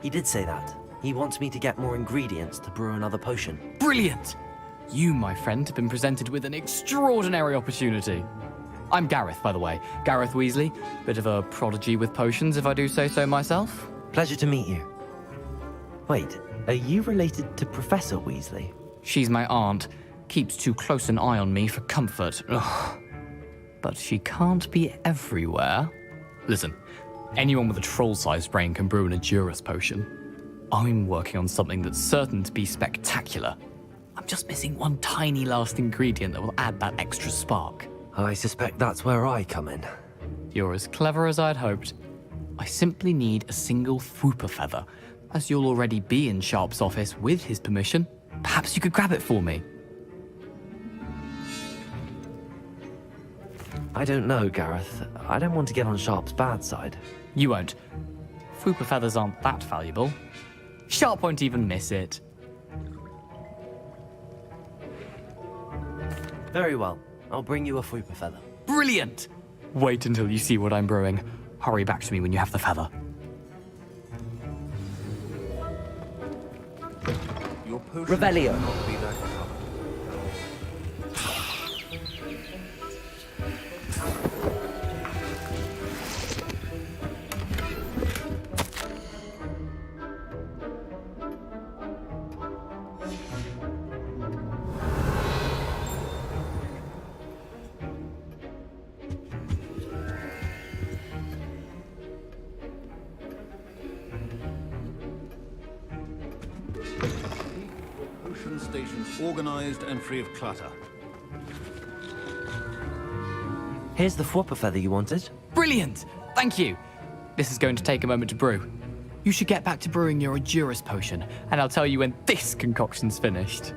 He did say that. He wants me to get more ingredients to brew another potion. Brilliant! You, my friend, have been presented with an extraordinary opportunity. I'm Gareth, by the way. Gareth Weasley. Bit of a prodigy with potions, if I do say so myself. Pleasure to meet you. Wait, are you related to Professor Weasley? She's my aunt. Keeps too close an eye on me for comfort. Ugh. But she can't be everywhere. Listen, anyone with a troll-sized brain can brew an Edurus potion. I'm working on something that's certain to be spectacular. I'm just missing one tiny last ingredient that will add that extra spark. I suspect that's where I come in. You're as clever as I'd hoped. I simply need a single Fwooper feather. As you'll already be in Sharp's office with his permission, perhaps you could grab it for me. I don't know, Gareth. I don't want to get on Sharp's bad side. You won't. Fwooper feathers aren't that valuable. Sharp won't even miss it. Very well. I'll bring you a Fwooper feather. Brilliant! Wait until you see what I'm brewing. Hurry back to me when you have the feather. Your potion Revelio. should not be that tough. Potion stations organized and free of clutter. Here's the Fwooper feather you wanted. Brilliant! Thank you! This is going to take a moment to brew. You should get back to brewing your Ajuris potion, and I'll tell you when this concoction's finished.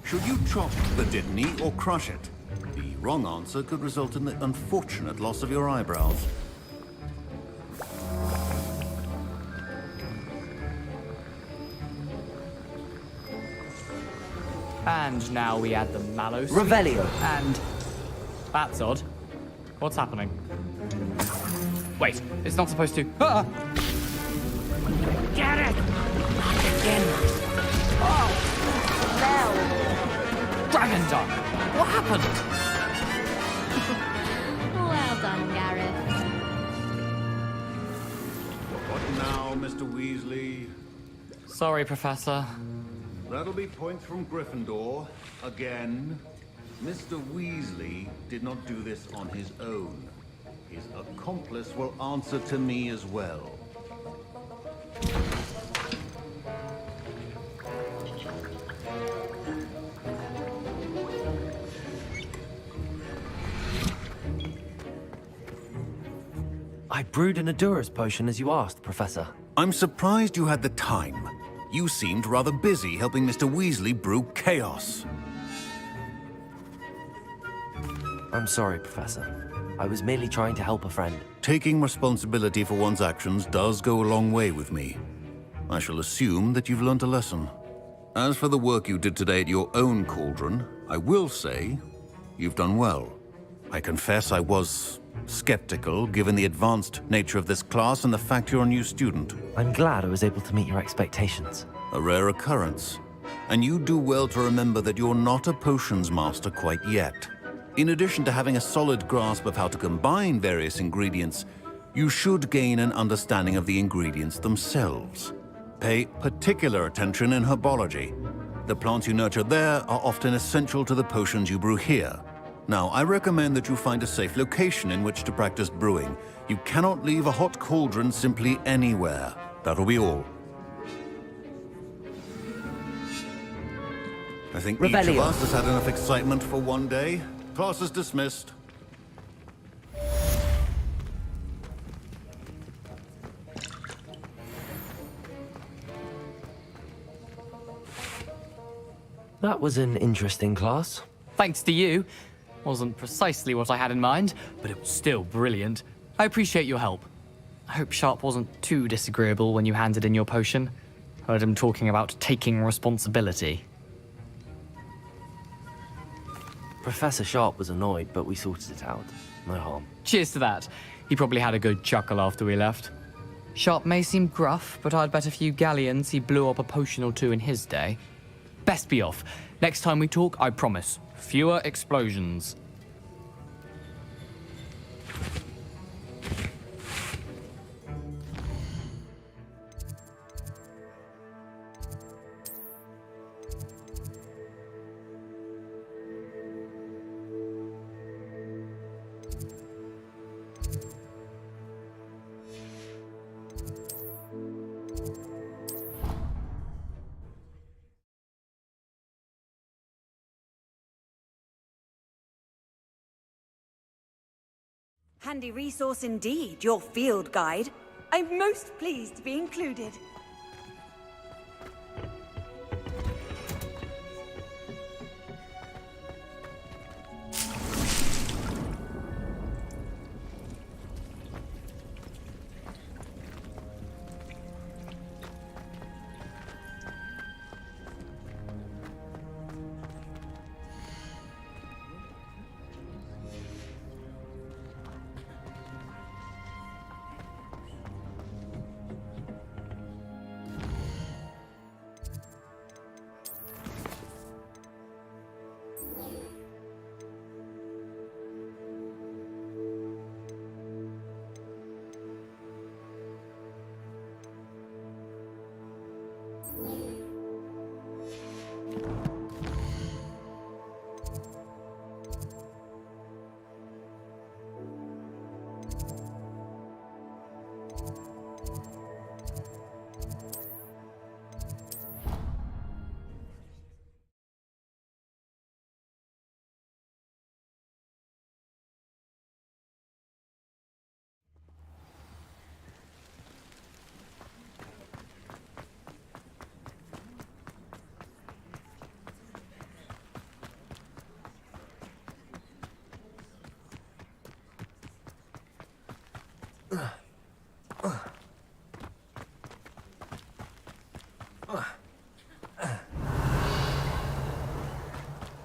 Should you chop the Dittany or crush it? The wrong answer could result in the unfortunate loss of your eyebrows. And now we add the mallow sweet. Revelio. And... that's odd. What's happening? Wait, it's not supposed to... Ah! Get it! Again. Oh! Dragon Dunk! What happened? Well done, Gareth. What now, Mr. Weasley? Sorry, Professor. That'll be points from Gryffindor. Again. Mr. Weasley did not do this on his own. His accomplice will answer to me as well. I brewed an Ajuris potion as you asked, Professor. I'm surprised you had the time. You seemed rather busy helping Mr. Weasley brew chaos. I'm sorry, Professor. I was merely trying to help a friend. Taking responsibility for one's actions does go a long way with me. I shall assume that you've learnt a lesson. As for the work you did today at your own cauldron, I will say you've done well. I confess I was skeptical, given the advanced nature of this class and the fact you're a new student. I'm glad I was able to meet your expectations. A rare occurrence. And you do well to remember that you're not a potions master quite yet. In addition to having a solid grasp of how to combine various ingredients, you should gain an understanding of the ingredients themselves. Pay particular attention in herbology. The plants you nurture there are often essential to the potions you brew here. Now, I recommend that you find a safe location in which to practice brewing. You cannot leave a hot cauldron simply anywhere. That'll be all. I think each of us has had enough excitement for one day. Class is dismissed. That was an interesting class. Thanks to you. Wasn't precisely what I had in mind, but it was still brilliant. I appreciate your help. I hope Sharp wasn't too disagreeable when you handed in your potion. Heard him talking about taking responsibility. Professor Sharp was annoyed, but we sorted it out. No harm. Cheers to that. He probably had a good chuckle after we left. Sharp may seem gruff, but I'd bet a few galleons he blew up a potion or two in his day. Best be off. Next time we talk, I promise, fewer explosions. Handy resource indeed, your field guide. I'm most pleased to be included.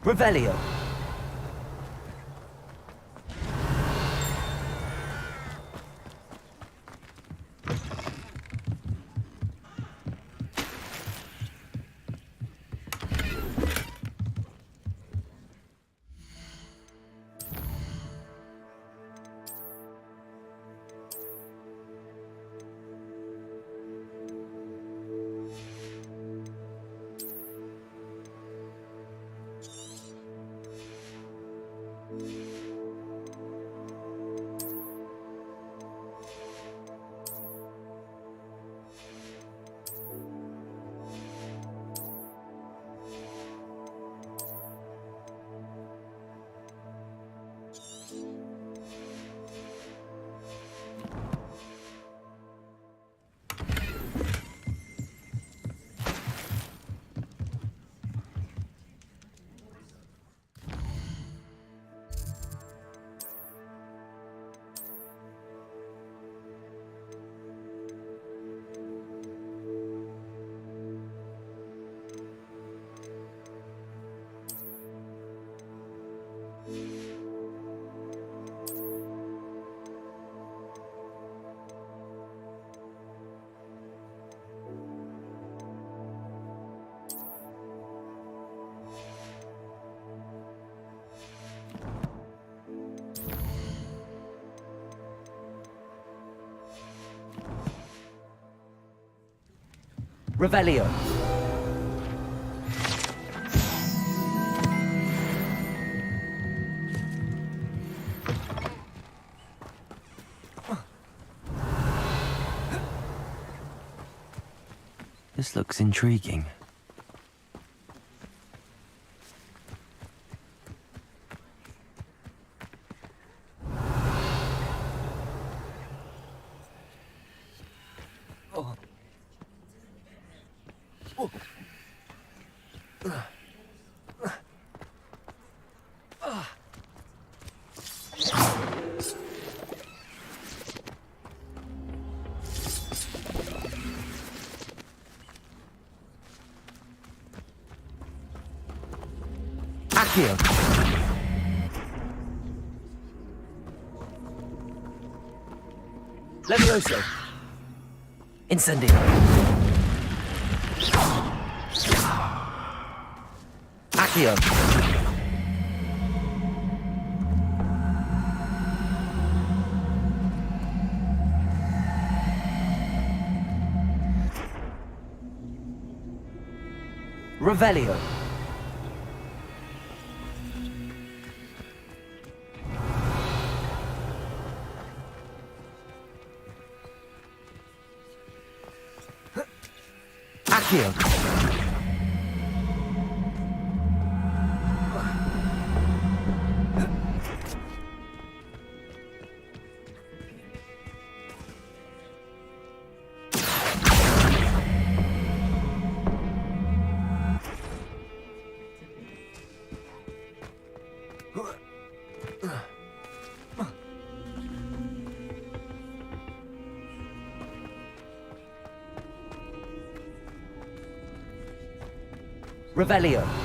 Revelio. Revelio. This looks intriguing. Accio. Levioso. Incendio. Accio. Revelio. Accio. Revelio.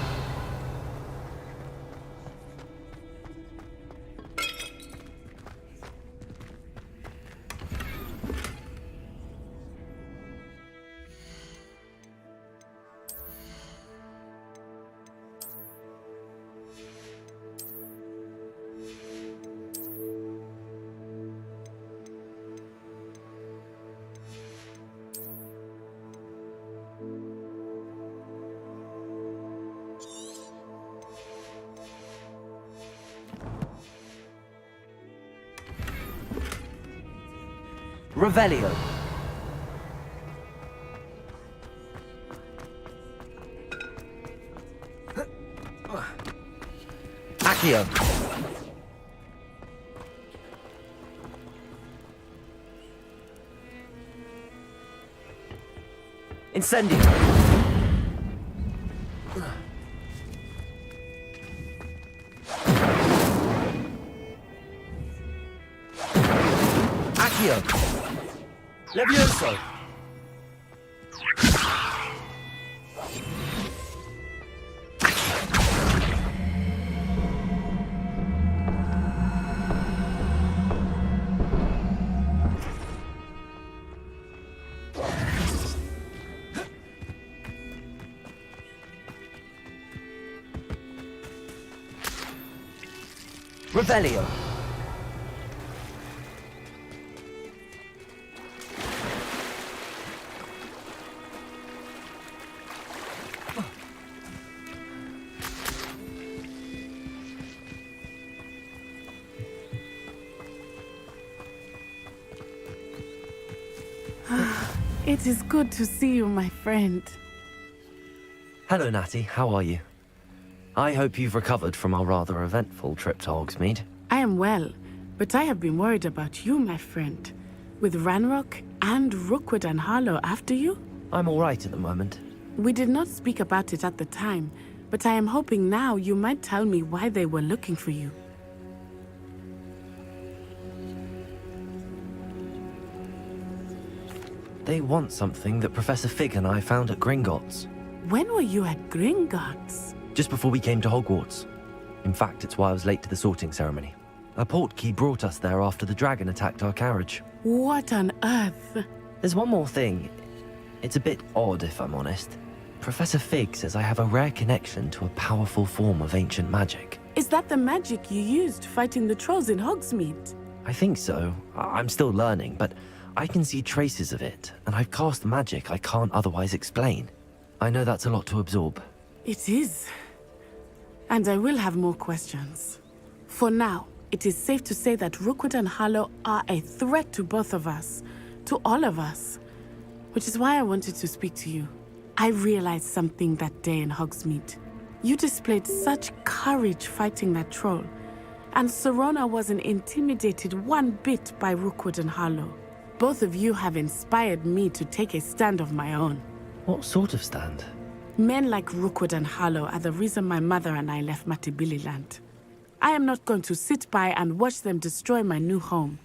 Revelio. Accio. Incendio. Accio. Levioso! Revelio! It is good to see you, my friend. Hello, Natty. How are you? I hope you've recovered from our rather eventful trip to Hogsmeade. I am well, but I have been worried about you, my friend. With Ranrock and Rookwood and Harlow after you? I'm all right at the moment. We did not speak about it at the time, but I am hoping now you might tell me why they were looking for you. They want something that Professor Fig and I found at Gringotts. When were you at Gringotts? Just before we came to Hogwarts. In fact, it's why I was late to the sorting ceremony. A portkey brought us there after the dragon attacked our carriage. What on earth? There's one more thing. It's a bit odd, if I'm honest. Professor Fig says I have a rare connection to a powerful form of ancient magic. Is that the magic you used fighting the trolls in Hogsmeade? I think so. I'm still learning, but I can see traces of it, and I've cast magic I can't otherwise explain. I know that's a lot to absorb. It is. And I will have more questions. For now, it is safe to say that Rookwood and Harlow are a threat to both of us, to all of us. Which is why I wanted to speak to you. I realized something that day in Hogsmeade. You displayed such courage fighting that troll, and Serona wasn't intimidated one bit by Rookwood and Harlow. Both of you have inspired me to take a stand of my own. What sort of stand? Men like Rookwood and Harlow are the reason my mother and I left Matabeleland. I am not going to sit by and watch them destroy my new home.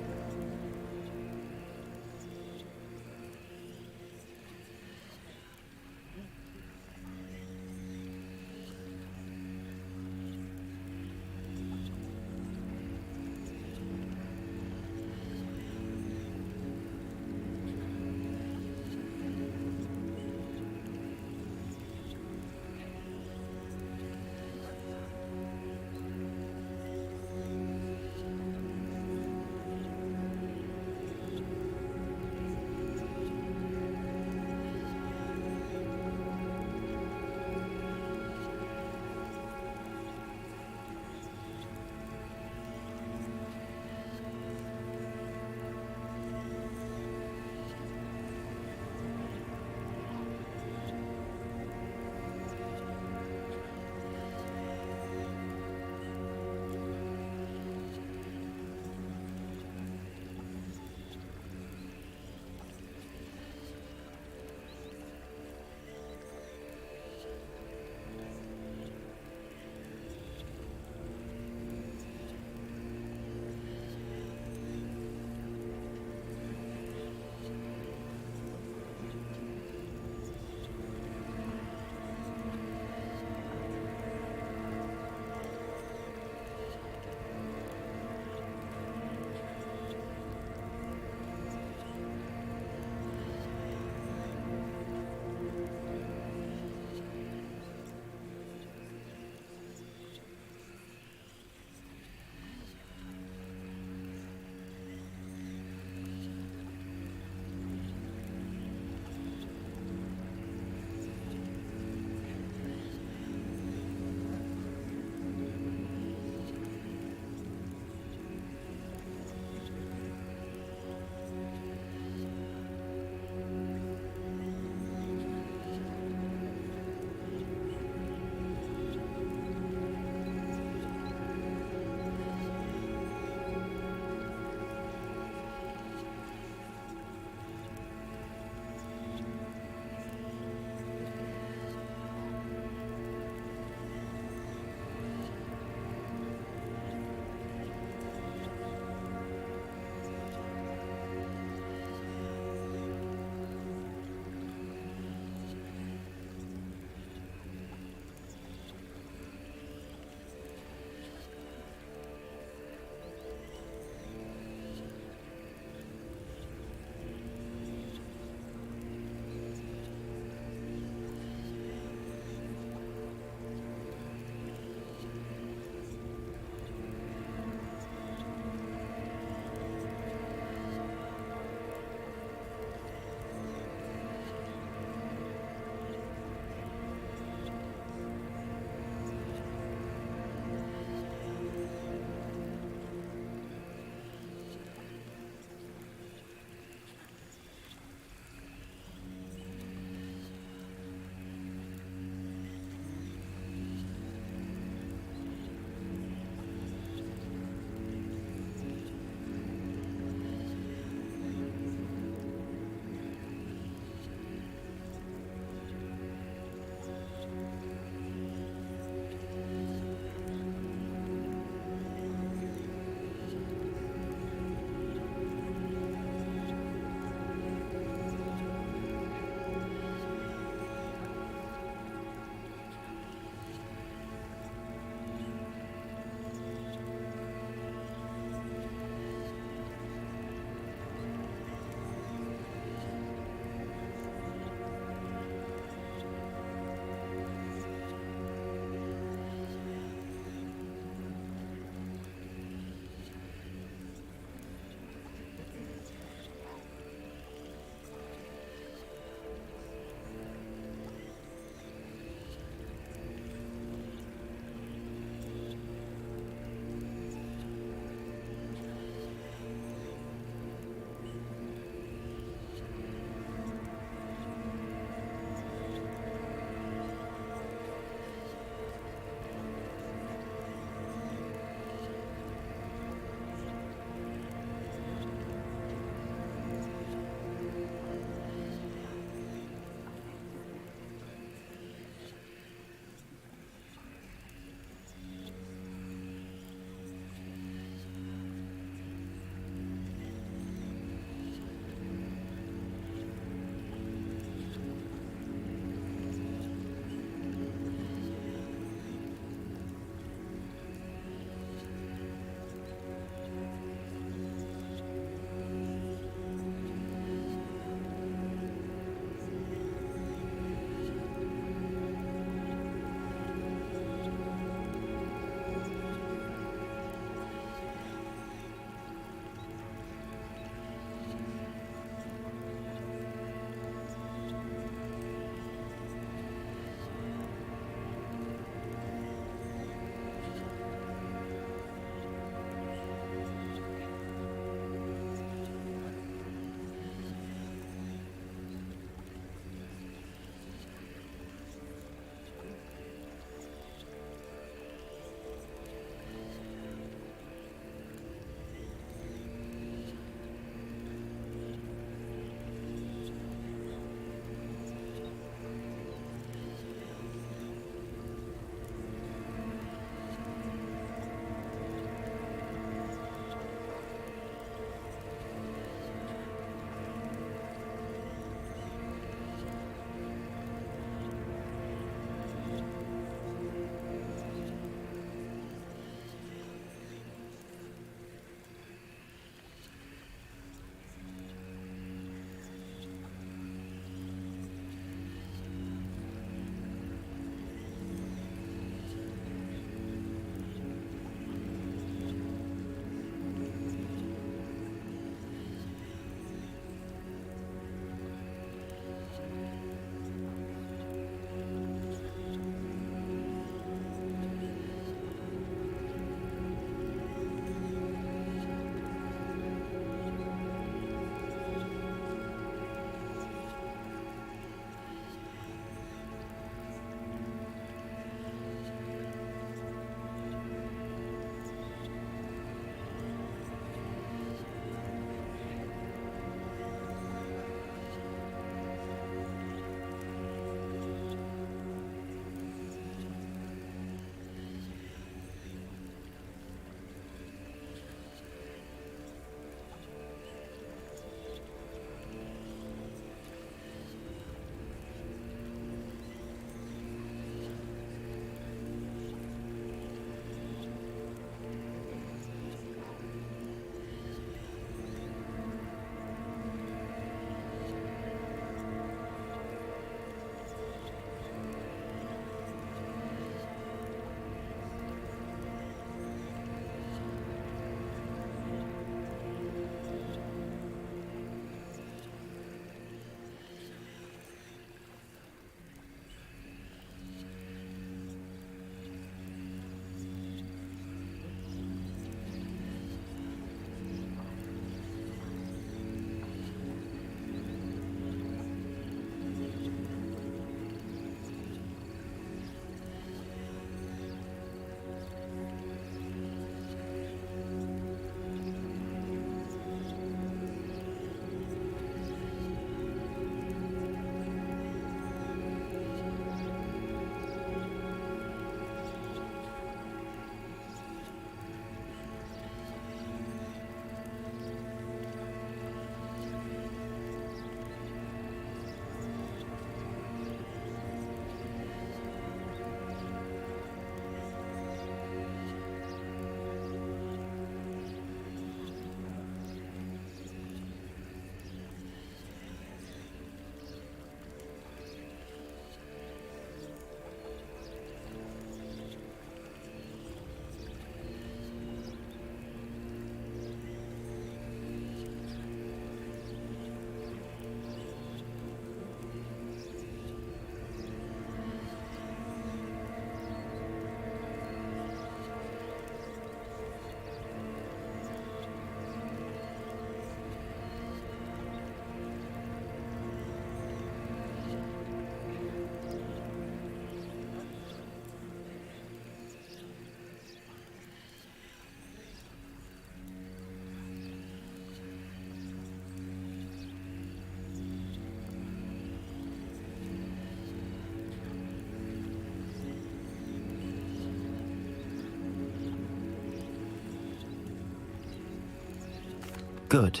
Good.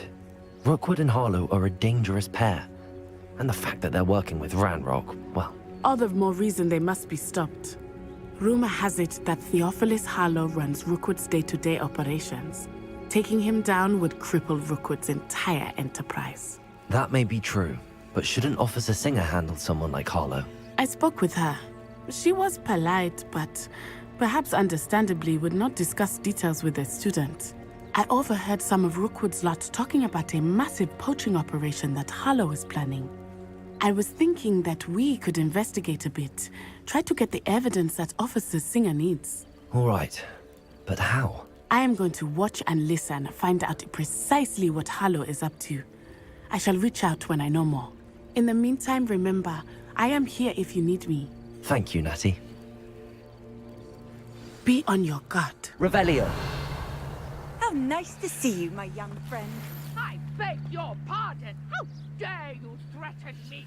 Rookwood and Harlow are a dangerous pair. And the fact that they're working with Ranrock, well... All the more reason they must be stopped. Rumor has it that Theophilus Harlow runs Rookwood's day-to-day operations. Taking him down would cripple Rookwood's entire enterprise. That may be true, but shouldn't Officer Singer handle someone like Harlow? I spoke with her. She was polite, but perhaps understandably would not discuss details with a student. I overheard some of Rookwood's lot talking about a massive poaching operation that Harlow is planning. I was thinking that we could investigate a bit, try to get the evidence that Officer Singer needs. All right, but how? I am going to watch and listen, find out precisely what Harlow is up to. I shall reach out when I know more. In the meantime, remember, I am here if you need me. Thank you, Natty. Be on your guard. Revelio. How nice to see you, my young friend. I beg your pardon. How dare you threaten me?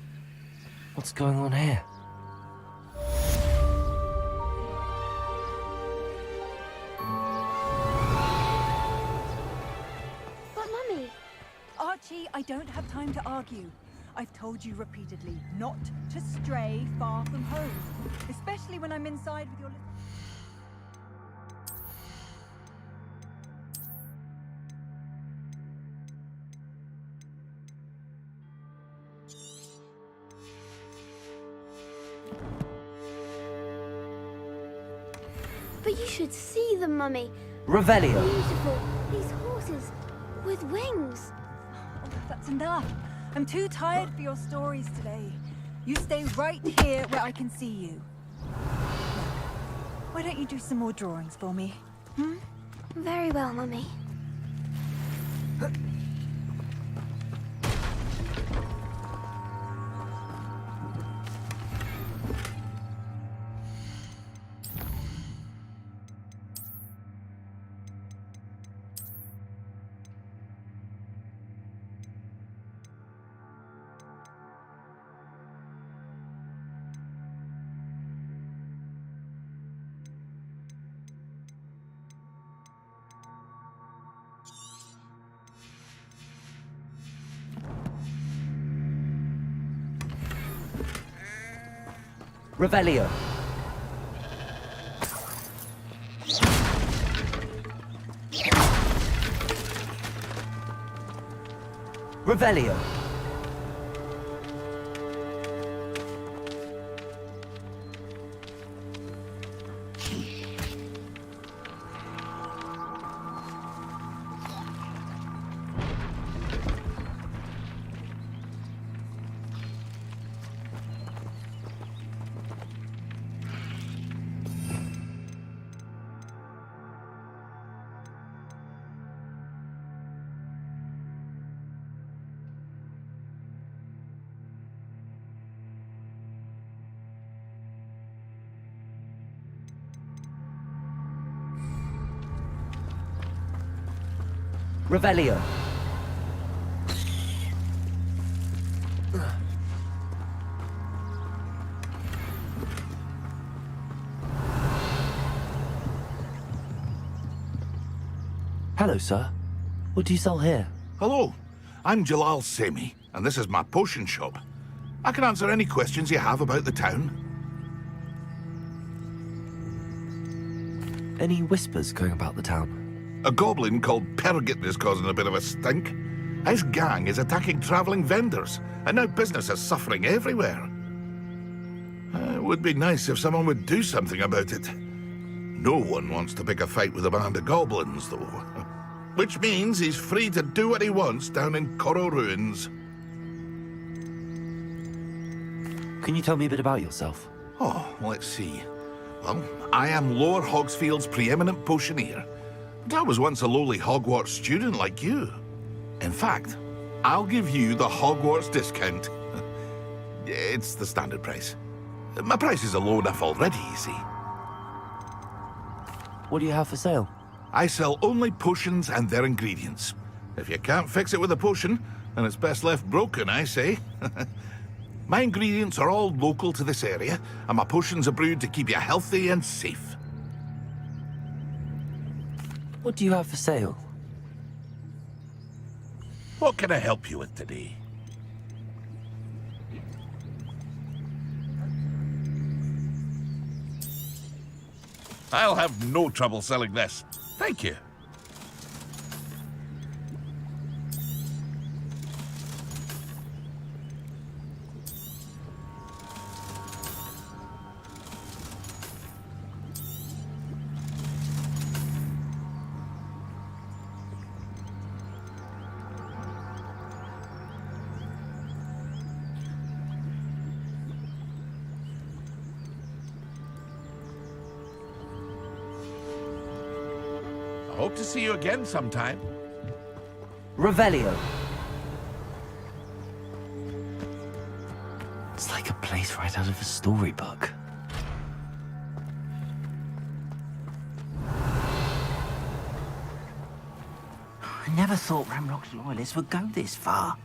What's going on here? But Mummy... Archie, I don't have time to argue. I've told you repeatedly not to stray far from home, especially when I'm inside with your... But you should see them, Mummy. Revelio. Beautiful. These horses with wings. Oh, that's enough. I'm too tired for your stories today. You stay right here where I can see you. Why don't you do some more drawings for me? Hmm? Very well, Mummy. Revelio. Revelio. Revelio. Hello, sir. What do you sell here? Hello, I'm Jalal Semi, and this is my potion shop. I can answer any questions you have about the town. Any whispers going about the town? A goblin called Pergit is causing a bit of a stink. His gang is attacking traveling vendors, and now business is suffering everywhere. It would be nice if someone would do something about it. No one wants to pick a fight with a band of goblins, though. Which means he's free to do what he wants down in Coral Ruins. Can you tell me a bit about yourself? Oh, let's see. Well, I am Lower Hogsfield's preeminent potioneer. But I was once a lowly Hogwarts student like you. In fact, I'll give you the Hogwarts discount. It's the standard price. My prices are low enough already, you see. What do you have for sale? I sell only potions and their ingredients. If you can't fix it with a potion, then it's best left broken, I say. My ingredients are all local to this area, and my potions are brewed to keep you healthy and safe. What do you have for sale? What can I help you with today? I'll have no trouble selling this. Thank you. I hope to see you again sometime. Revelio. It's like a place right out of a storybook. I never thought Ramrock's loyalists would go this far.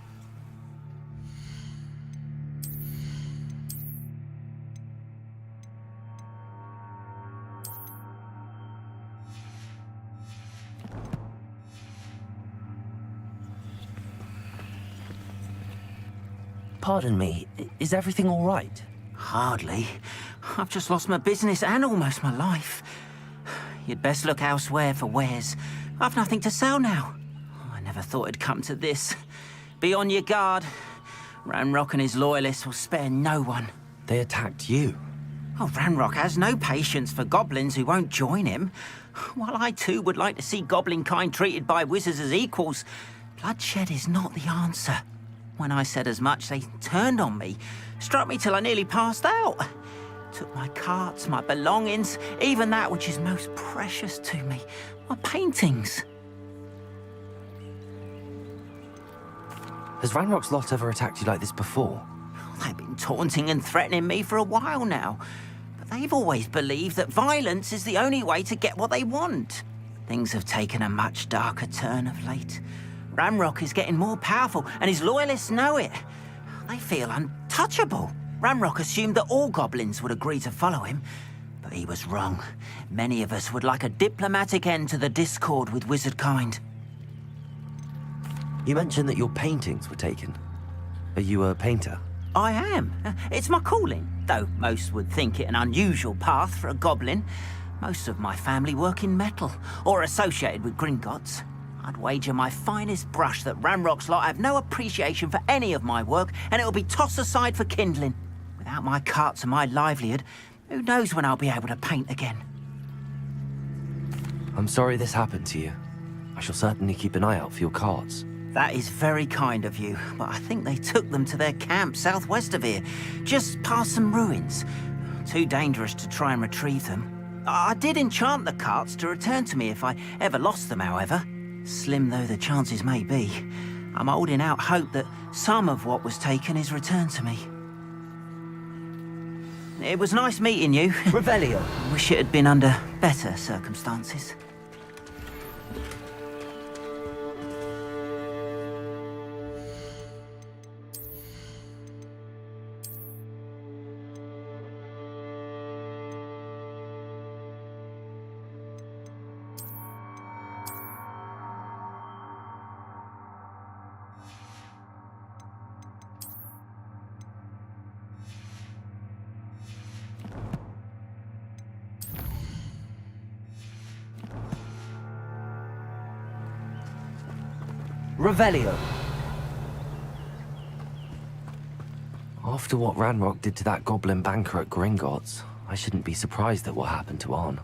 Pardon me, is everything all right? Hardly. I've just lost my business and almost my life. You'd best look elsewhere for wares. I've nothing to sell now. I never thought it'd come to this. Be on your guard. Ranrock and his loyalists will spare no one. They attacked you? Oh, Ranrock has no patience for goblins who won't join him. While I too would like to see goblin kind treated by wizards as equals, bloodshed is not the answer. When I said as much, they turned on me, struck me till I nearly passed out. Took my carts, my belongings, even that which is most precious to me, my paintings. Has Ranrock's lot ever attacked you like this before? They've been taunting and threatening me for a while now, but they've always believed that violence is the only way to get what they want. Things have taken a much darker turn of late. Ranrock is getting more powerful, and his loyalists know it. They feel untouchable. Ranrock assumed that all goblins would agree to follow him, but he was wrong. Many of us would like a diplomatic end to the discord with wizard kind. You mentioned that your paintings were taken. Are you a painter? I am. It's my calling, though most would think it an unusual path for a goblin. Most of my family work in metal, or associated with Gringotts. I'd wager my finest brush that Ranrock's lot have no appreciation for any of my work, and it'll be tossed aside for kindling. Without my carts and my livelihood, who knows when I'll be able to paint again. I'm sorry this happened to you. I shall certainly keep an eye out for your carts. That is very kind of you, but I think they took them to their camp southwest of here, just past some ruins. Too dangerous to try and retrieve them. I did enchant the carts to return to me if I ever lost them, however. Slim though the chances may be, I'm holding out hope that some of what was taken is returned to me. It was nice meeting you. Revelio. Wish it had been under better circumstances. Revelio. After what Ranrock did to that goblin banker at Gringotts, I shouldn't be surprised at what happened to Arn.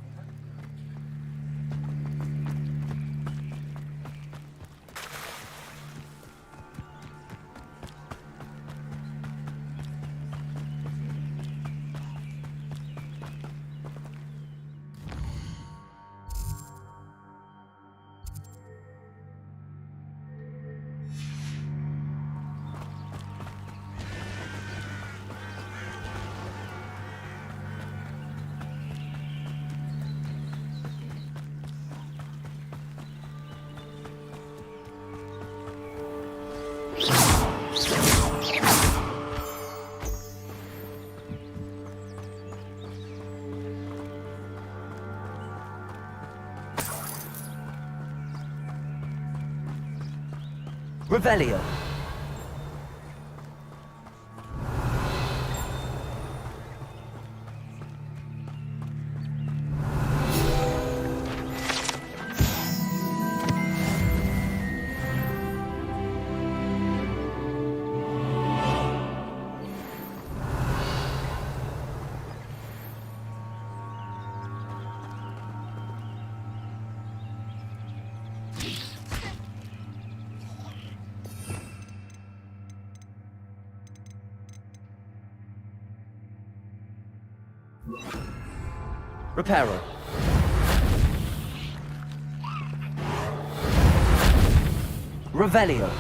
Revelio. Reparo. Revelio.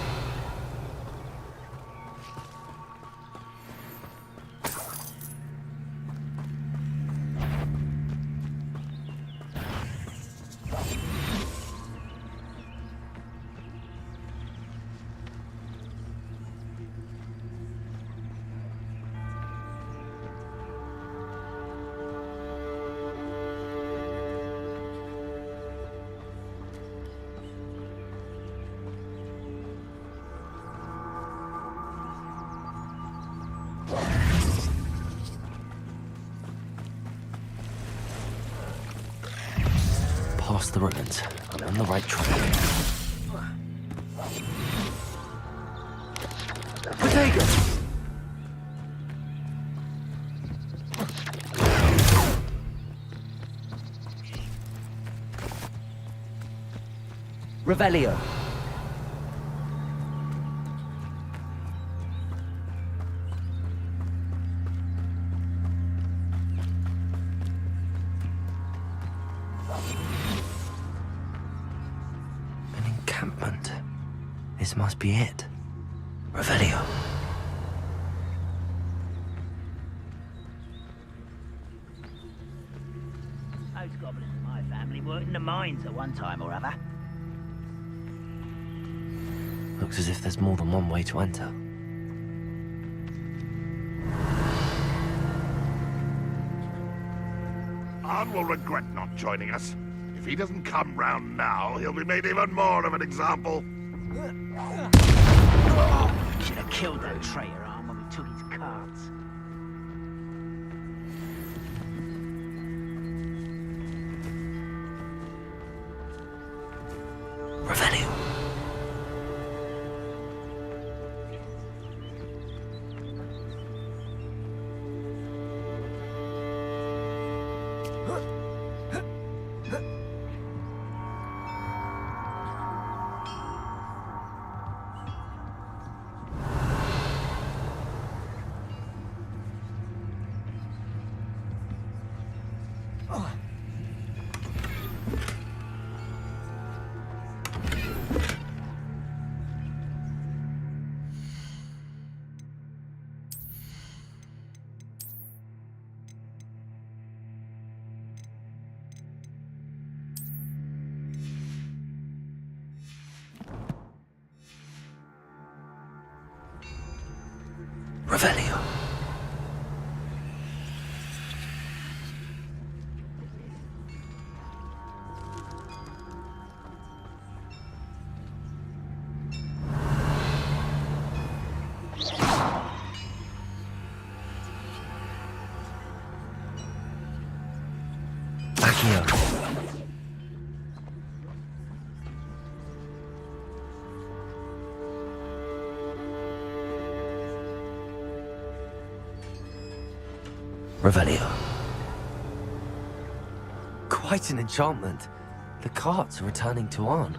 Past the ruins. I'm on the right track. Potato! Revelio. This must be it. Revelio. Those goblins in my family worked in the mines at one time or other. Looks as if there's more than one way to enter. Arn will regret not joining us. If he doesn't come round now, he'll be made even more of an example. Should have killed that traitor Arn when we took his cards. Revelio. Revelio. Revelio. Quite an enchantment. The carts are returning to Arn.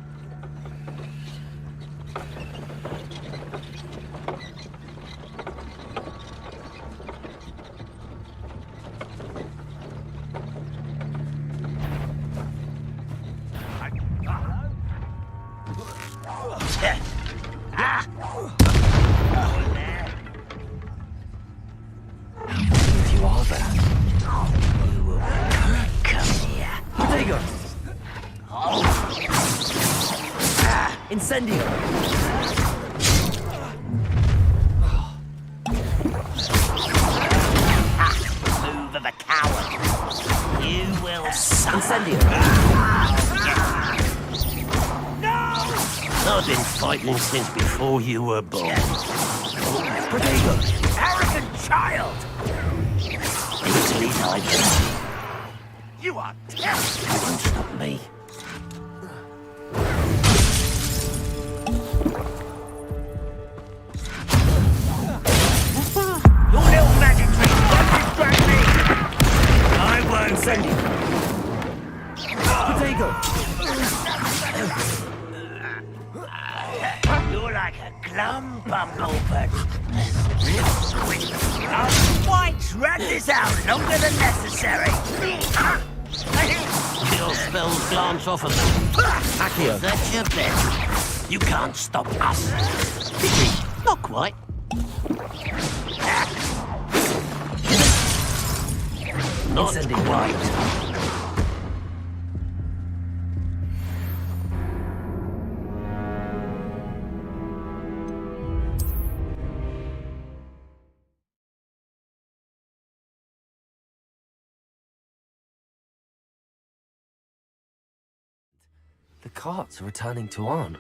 Incendio! Move of a coward. You will suffer. Incendio! No! I've been fighting since before you were born. Arrogant child! Easily digested. You are terrible! You won't stop me. Your little magic trick won't distract me! I won't send you. Potato! You're like a glum bumblebee. I'll quite drag this out longer than necessary. Your spells glance off of them. Accio. That's your best. You can't stop us. Not quite. Not quite. The carts are returning to on.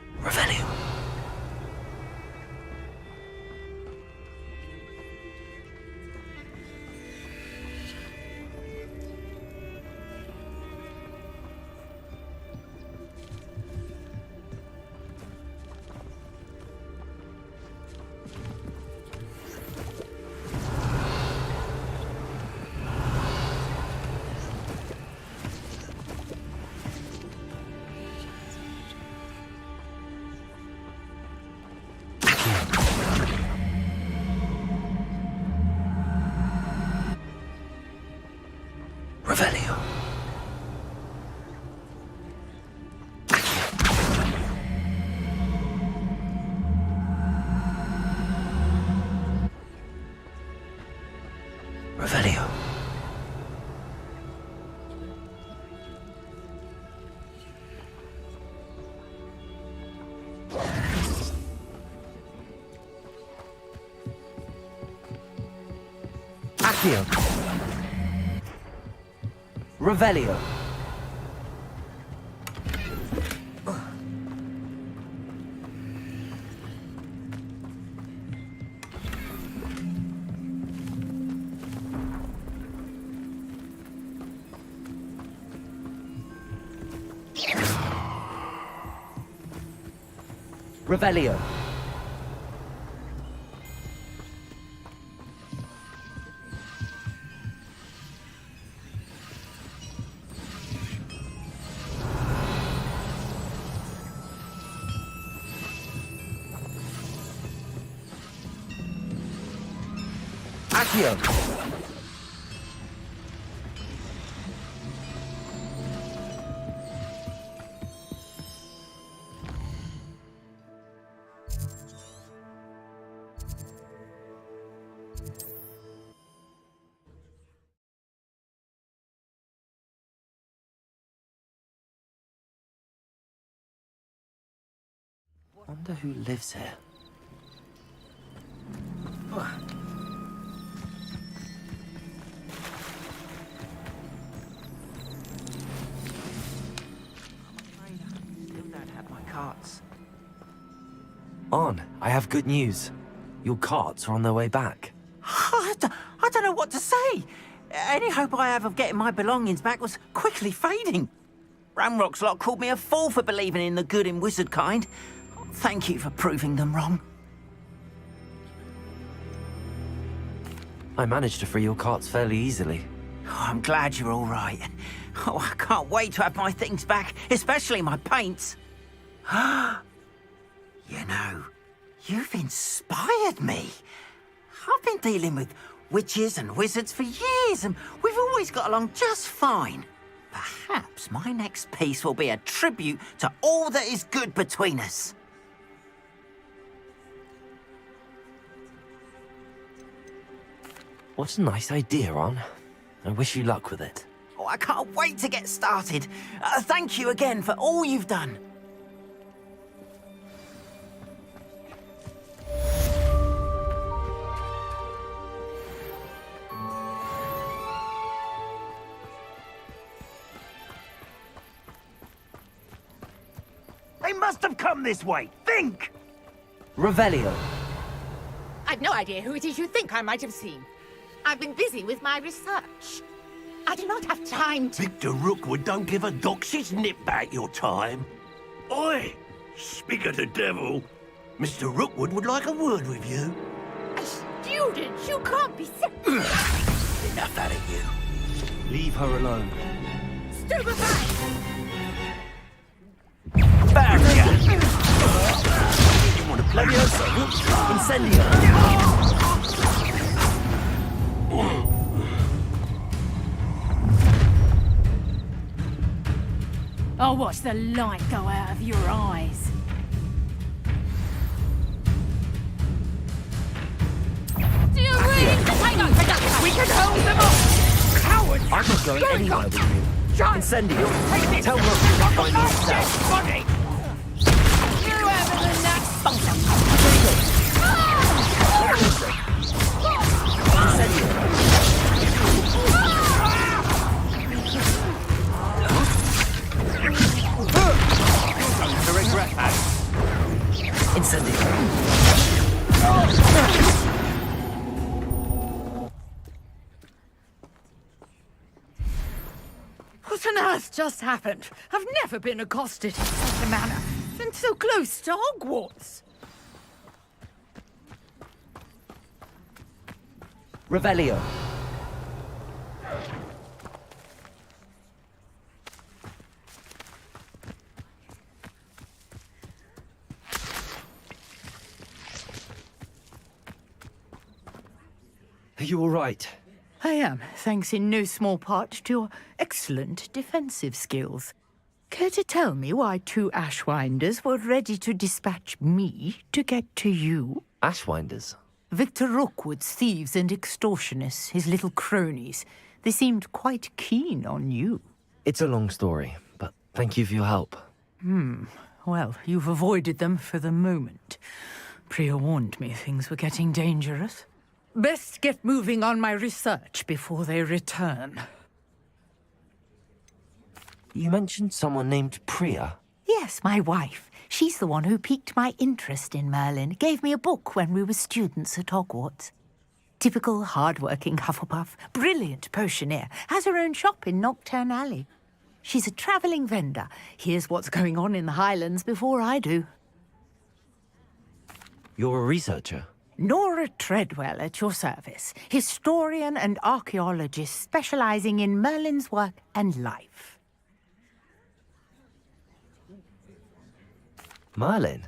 Revelio. Revelio. Revelio. Accio. Revelio. Revelio. Accio. Wonder who lives here. On, I have good news. Your carts are on their way back. I don't know what to say. Any hope I have of getting my belongings back was quickly fading. Ramrock's lot called me a fool for believing in the good in wizard kind. Thank you for proving them wrong. I managed to free your carts fairly easily. Oh, I'm glad you're all right. Oh, I can't wait to have my things back, especially my paints. You know, you've inspired me. I've been dealing with witches and wizards for years, and we've always got along just fine. Perhaps my next piece will be a tribute to all that is good between us. What a nice idea, On. I wish you luck with it. Oh, I can't wait to get started. Thank you again for all you've done. They must have come this way. Think! Revelio. I've no idea who it is you think I might have seen. I've been busy with my research. I do not have time to... Victor Rookwood don't give a doxy's nip back your time. Oi! Speak of the devil. Mr. Rookwood would like a word with you. A student? You can't be so... Enough out of you. Leave her alone. Stupefy! Barrier! You want to play Incendio! I'll watch the light go out of your eyes. Do you really take over that? We can hold them off! Cowards! I'm not going anywhere with you. Incendio! Tell Rook to find me himself. Body! You ever than that sponsor! To regret that. Incendio! What on earth just happened? I've never been accosted in such a manner, and so close to Hogwarts. Revelio. Are you all right? I am, thanks in no small part to your excellent defensive skills. Care to tell me why two Ashwinders were ready to dispatch me to get to you? Ashwinders? Victor Rookwood's thieves and extortionists, his little cronies. They seemed quite keen on you. It's a long story, but thank you for your help. Well, you've avoided them for the moment. Priya warned me things were getting dangerous. Best get moving on my research before they return. You mentioned someone named Priya. Yes, my wife. She's the one who piqued my interest in Merlin. Gave me a book when we were students at Hogwarts. Typical hard-working Hufflepuff. Brilliant potioneer. Has her own shop in Nocturne Alley. She's a travelling vendor. Hears what's going on in the Highlands before I do. You're a researcher? Nora Treadwell at your service. Historian and archaeologist specialising in Merlin's work and life. Merlin?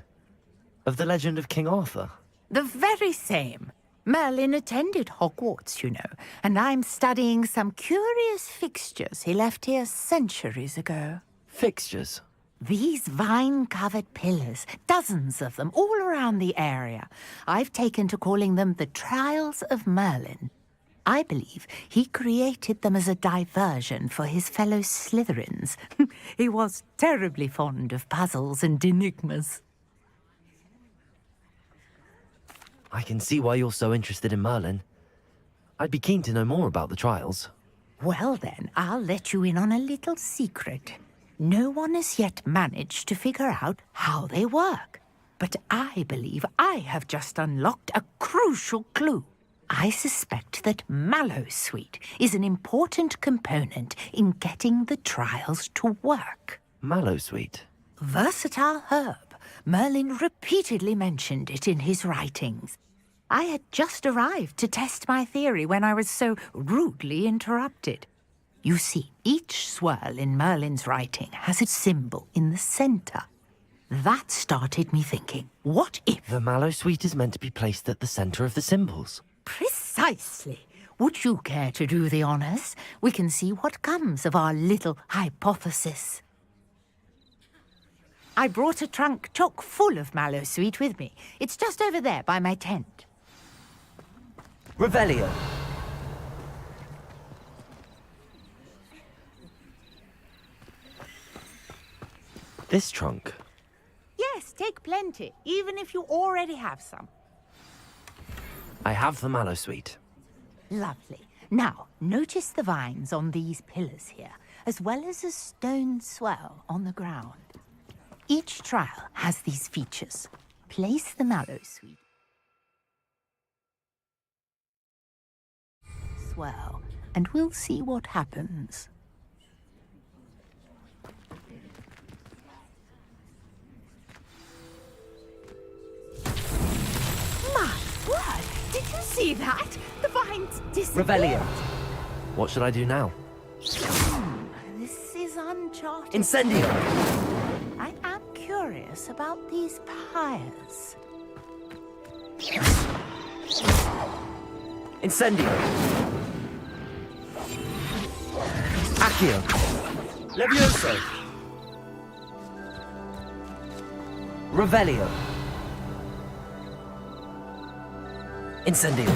Of the legend of King Arthur? The very same. Merlin attended Hogwarts, you know, and I'm studying some curious fixtures he left here centuries ago. Fixtures? These vine-covered pillars, dozens of them, all around the area. I've taken to calling them the Trials of Merlin. I believe he created them as a diversion for his fellow Slytherins. He was terribly fond of puzzles and enigmas. I can see why you're so interested in Merlin. I'd be keen to know more about the trials. Well then, I'll let you in on a little secret. No one has yet managed to figure out how they work. But I believe I have just unlocked a crucial clue. I suspect that Mallowsweet is an important component in getting the trials to work. Mallowsweet? Versatile herb. Merlin repeatedly mentioned it in his writings. I had just arrived to test my theory when I was so rudely interrupted. You see, each swirl in Merlin's writing has a symbol in the centre. That started me thinking, what if... The Mallowsweet is meant to be placed at the centre of the symbols. Precisely. Would you care to do the honours? We can see what comes of our little hypothesis. I brought a trunk chock full of Mallowsweet with me. It's just over there by my tent. Revelio. This trunk? Yes, take plenty, even if you already have some. I have the Mallowsweet. Lovely. Now, notice the vines on these pillars here, as well as a stone swell on the ground. Each trial has these features. Place the mallow sweet. Swirl, and we'll see what happens. My word! Did you see that? The vines disappeared. Revelio. What should I do now? This is uncharted. Incendio. I am curious about these pyres. Incendio. Accio. Levioso. Revelio. Incendio.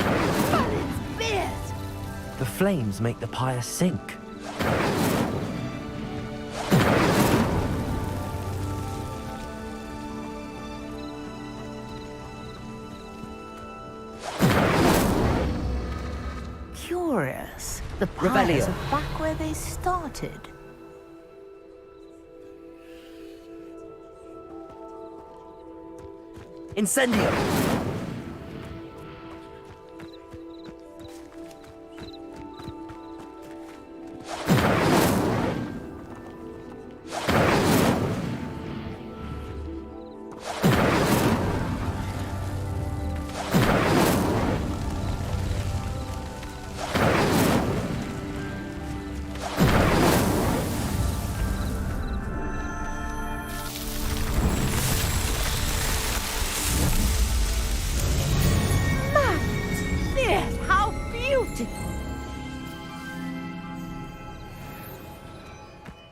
The flames make the pyre sink. Curious. The pyres are back where they started. Incendio.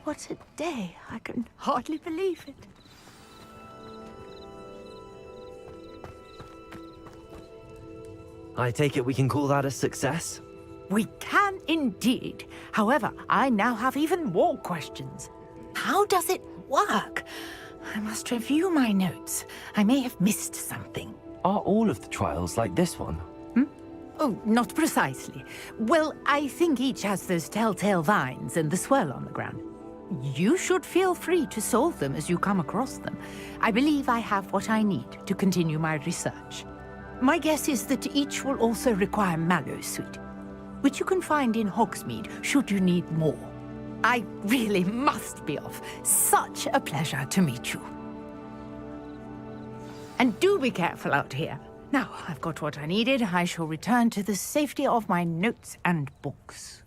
What a day. I can hardly believe it. I take it we can call that a success? We can indeed. However, I now have even more questions. How does it work? I must review my notes. I may have missed something. Are all of the trials like this one? Oh, not precisely. Well, I think each has those telltale vines and the swirl on the ground. You should feel free to solve them as you come across them. I believe I have what I need to continue my research. My guess is that each will also require mallow sweet, which you can find in Hogsmeade should you need more. I really must be off. Such a pleasure to meet you. And do be careful out here. Now I've got what I needed, I shall return to the safety of my notes and books.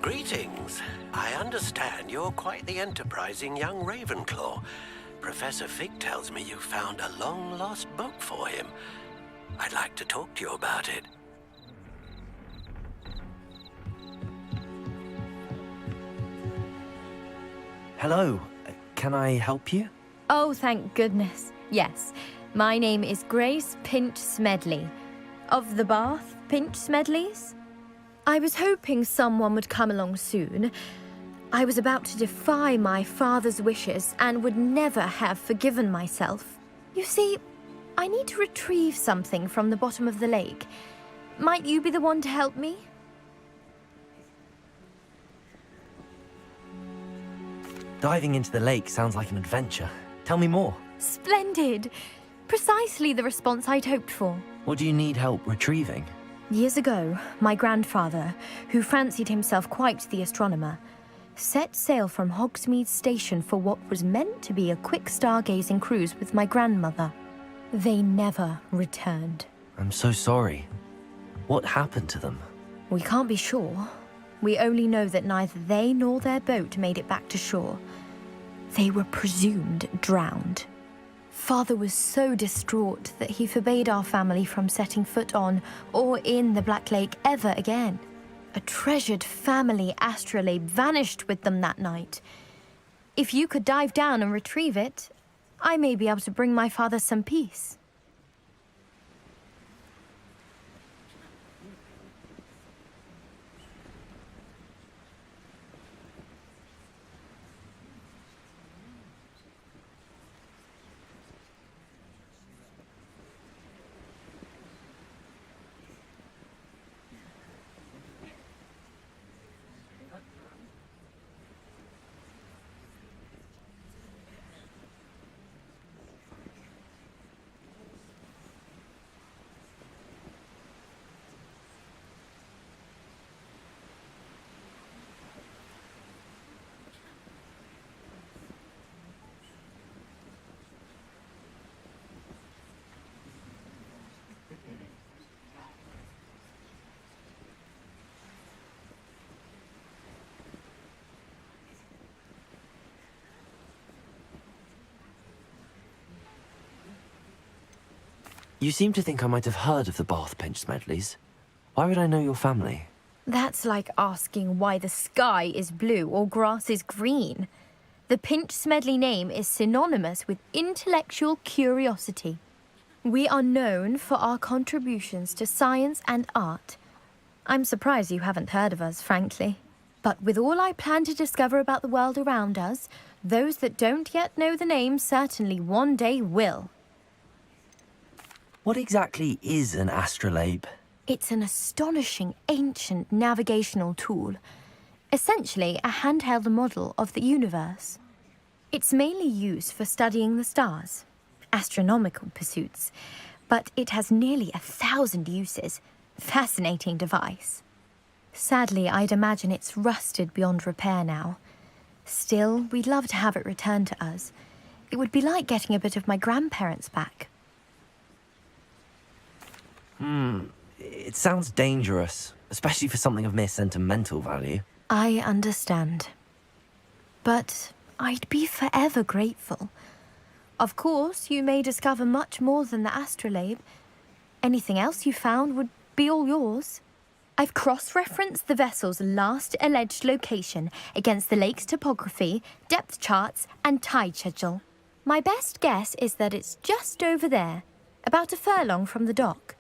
Greetings. I understand you're quite the enterprising young Ravenclaw. Professor Fig tells me you found a long-lost book for him. I'd like to talk to you about it. Hello. Can I help you? Oh, thank goodness. Yes. My name is Grace Pinch Smedley. Of the Bath Pinch Smedleys? I was hoping someone would come along soon. I was about to defy my father's wishes and would never have forgiven myself. You see, I need to retrieve something from the bottom of the lake. Might you be the one to help me? Diving into the lake sounds like an adventure. Tell me more. Splendid! Precisely the response I'd hoped for. What do you need help retrieving? Years ago, my grandfather, who fancied himself quite the astronomer, set sail from Hogsmeade Station for what was meant to be a quick stargazing cruise with my grandmother. They never returned. I'm so sorry. What happened to them? We can't be sure. We only know that neither they nor their boat made it back to shore. They were presumed drowned. Father was so distraught that he forbade our family from setting foot on or in the Black Lake ever again. A treasured family astrolabe vanished with them that night. If you could dive down and retrieve it, I may be able to bring my father some peace. You seem to think I might have heard of the Bath Pinch Smedleys. Why would I know your family? That's like asking why the sky is blue or grass is green. The Pinch Smedley name is synonymous with intellectual curiosity. We are known for our contributions to science and art. I'm surprised you haven't heard of us, frankly. But with all I plan to discover about the world around us, those that don't yet know the name certainly one day will. What exactly is an astrolabe? It's an astonishing ancient navigational tool. Essentially, a handheld model of the universe. It's mainly used for studying the stars, astronomical pursuits, but it has nearly 1,000 uses. Fascinating device. Sadly, I'd imagine it's rusted beyond repair now. Still, we'd love to have it returned to us. It would be like getting a bit of my grandparents back. It sounds dangerous, especially for something of mere sentimental value. I understand. But I'd be forever grateful. Of course, you may discover much more than the astrolabe. Anything else you found would be all yours. I've cross-referenced the vessel's last alleged location against the lake's topography, depth charts, and tide schedule. My best guess is that it's just over there, about a furlong from the dock.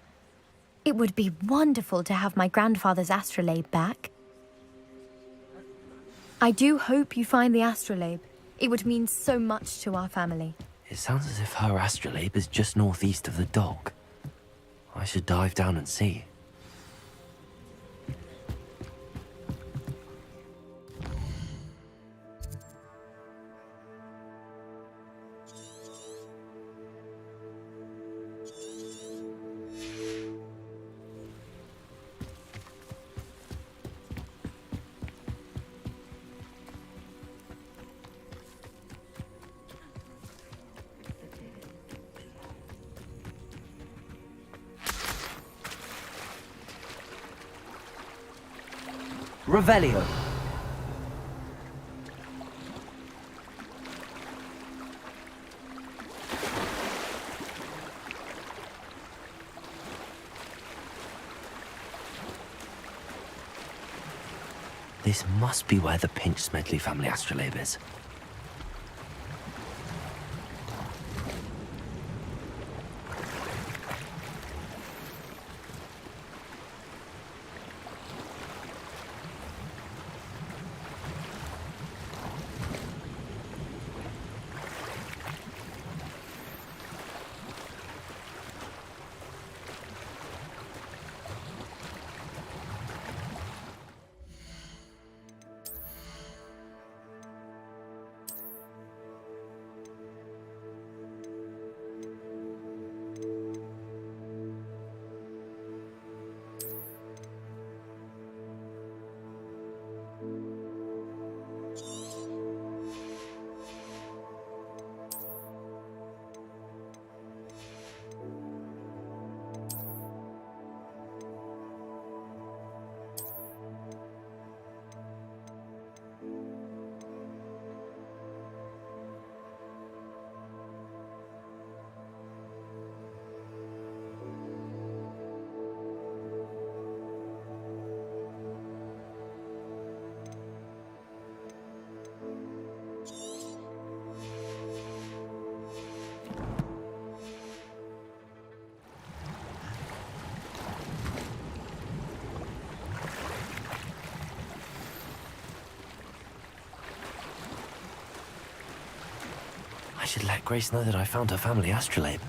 It would be wonderful to have my grandfather's astrolabe back. I do hope you find the astrolabe. It would mean so much to our family. It sounds as if her astrolabe is just northeast of the dock. I should dive down and see. Revelio. This must be where the Pinch Smedley family astrolabe is. I should let Grace know that I found her family astrolabe.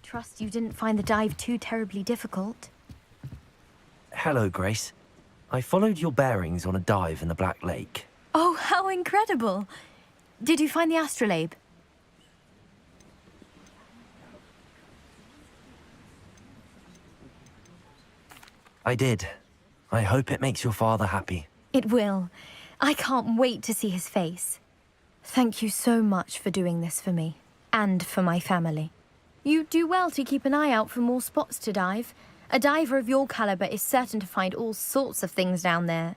trust you didn't find the dive too terribly difficult. Hello, Grace. I followed your bearings on a dive in the Black Lake. Oh, how incredible! Did you find the astrolabe? I did. I hope it makes your father happy. It will. I can't wait to see his face. Thank you so much for doing this for me, and for my family. You do well to keep an eye out for more spots to dive. A diver of your caliber is certain to find all sorts of things down there.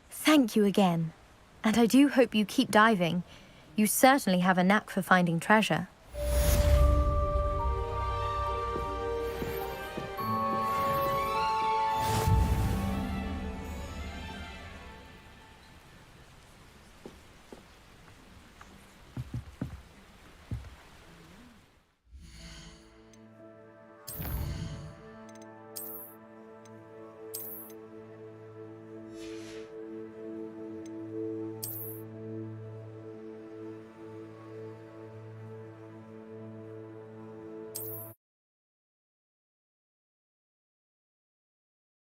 Thank you again. And I do hope you keep diving. You certainly have a knack for finding treasure.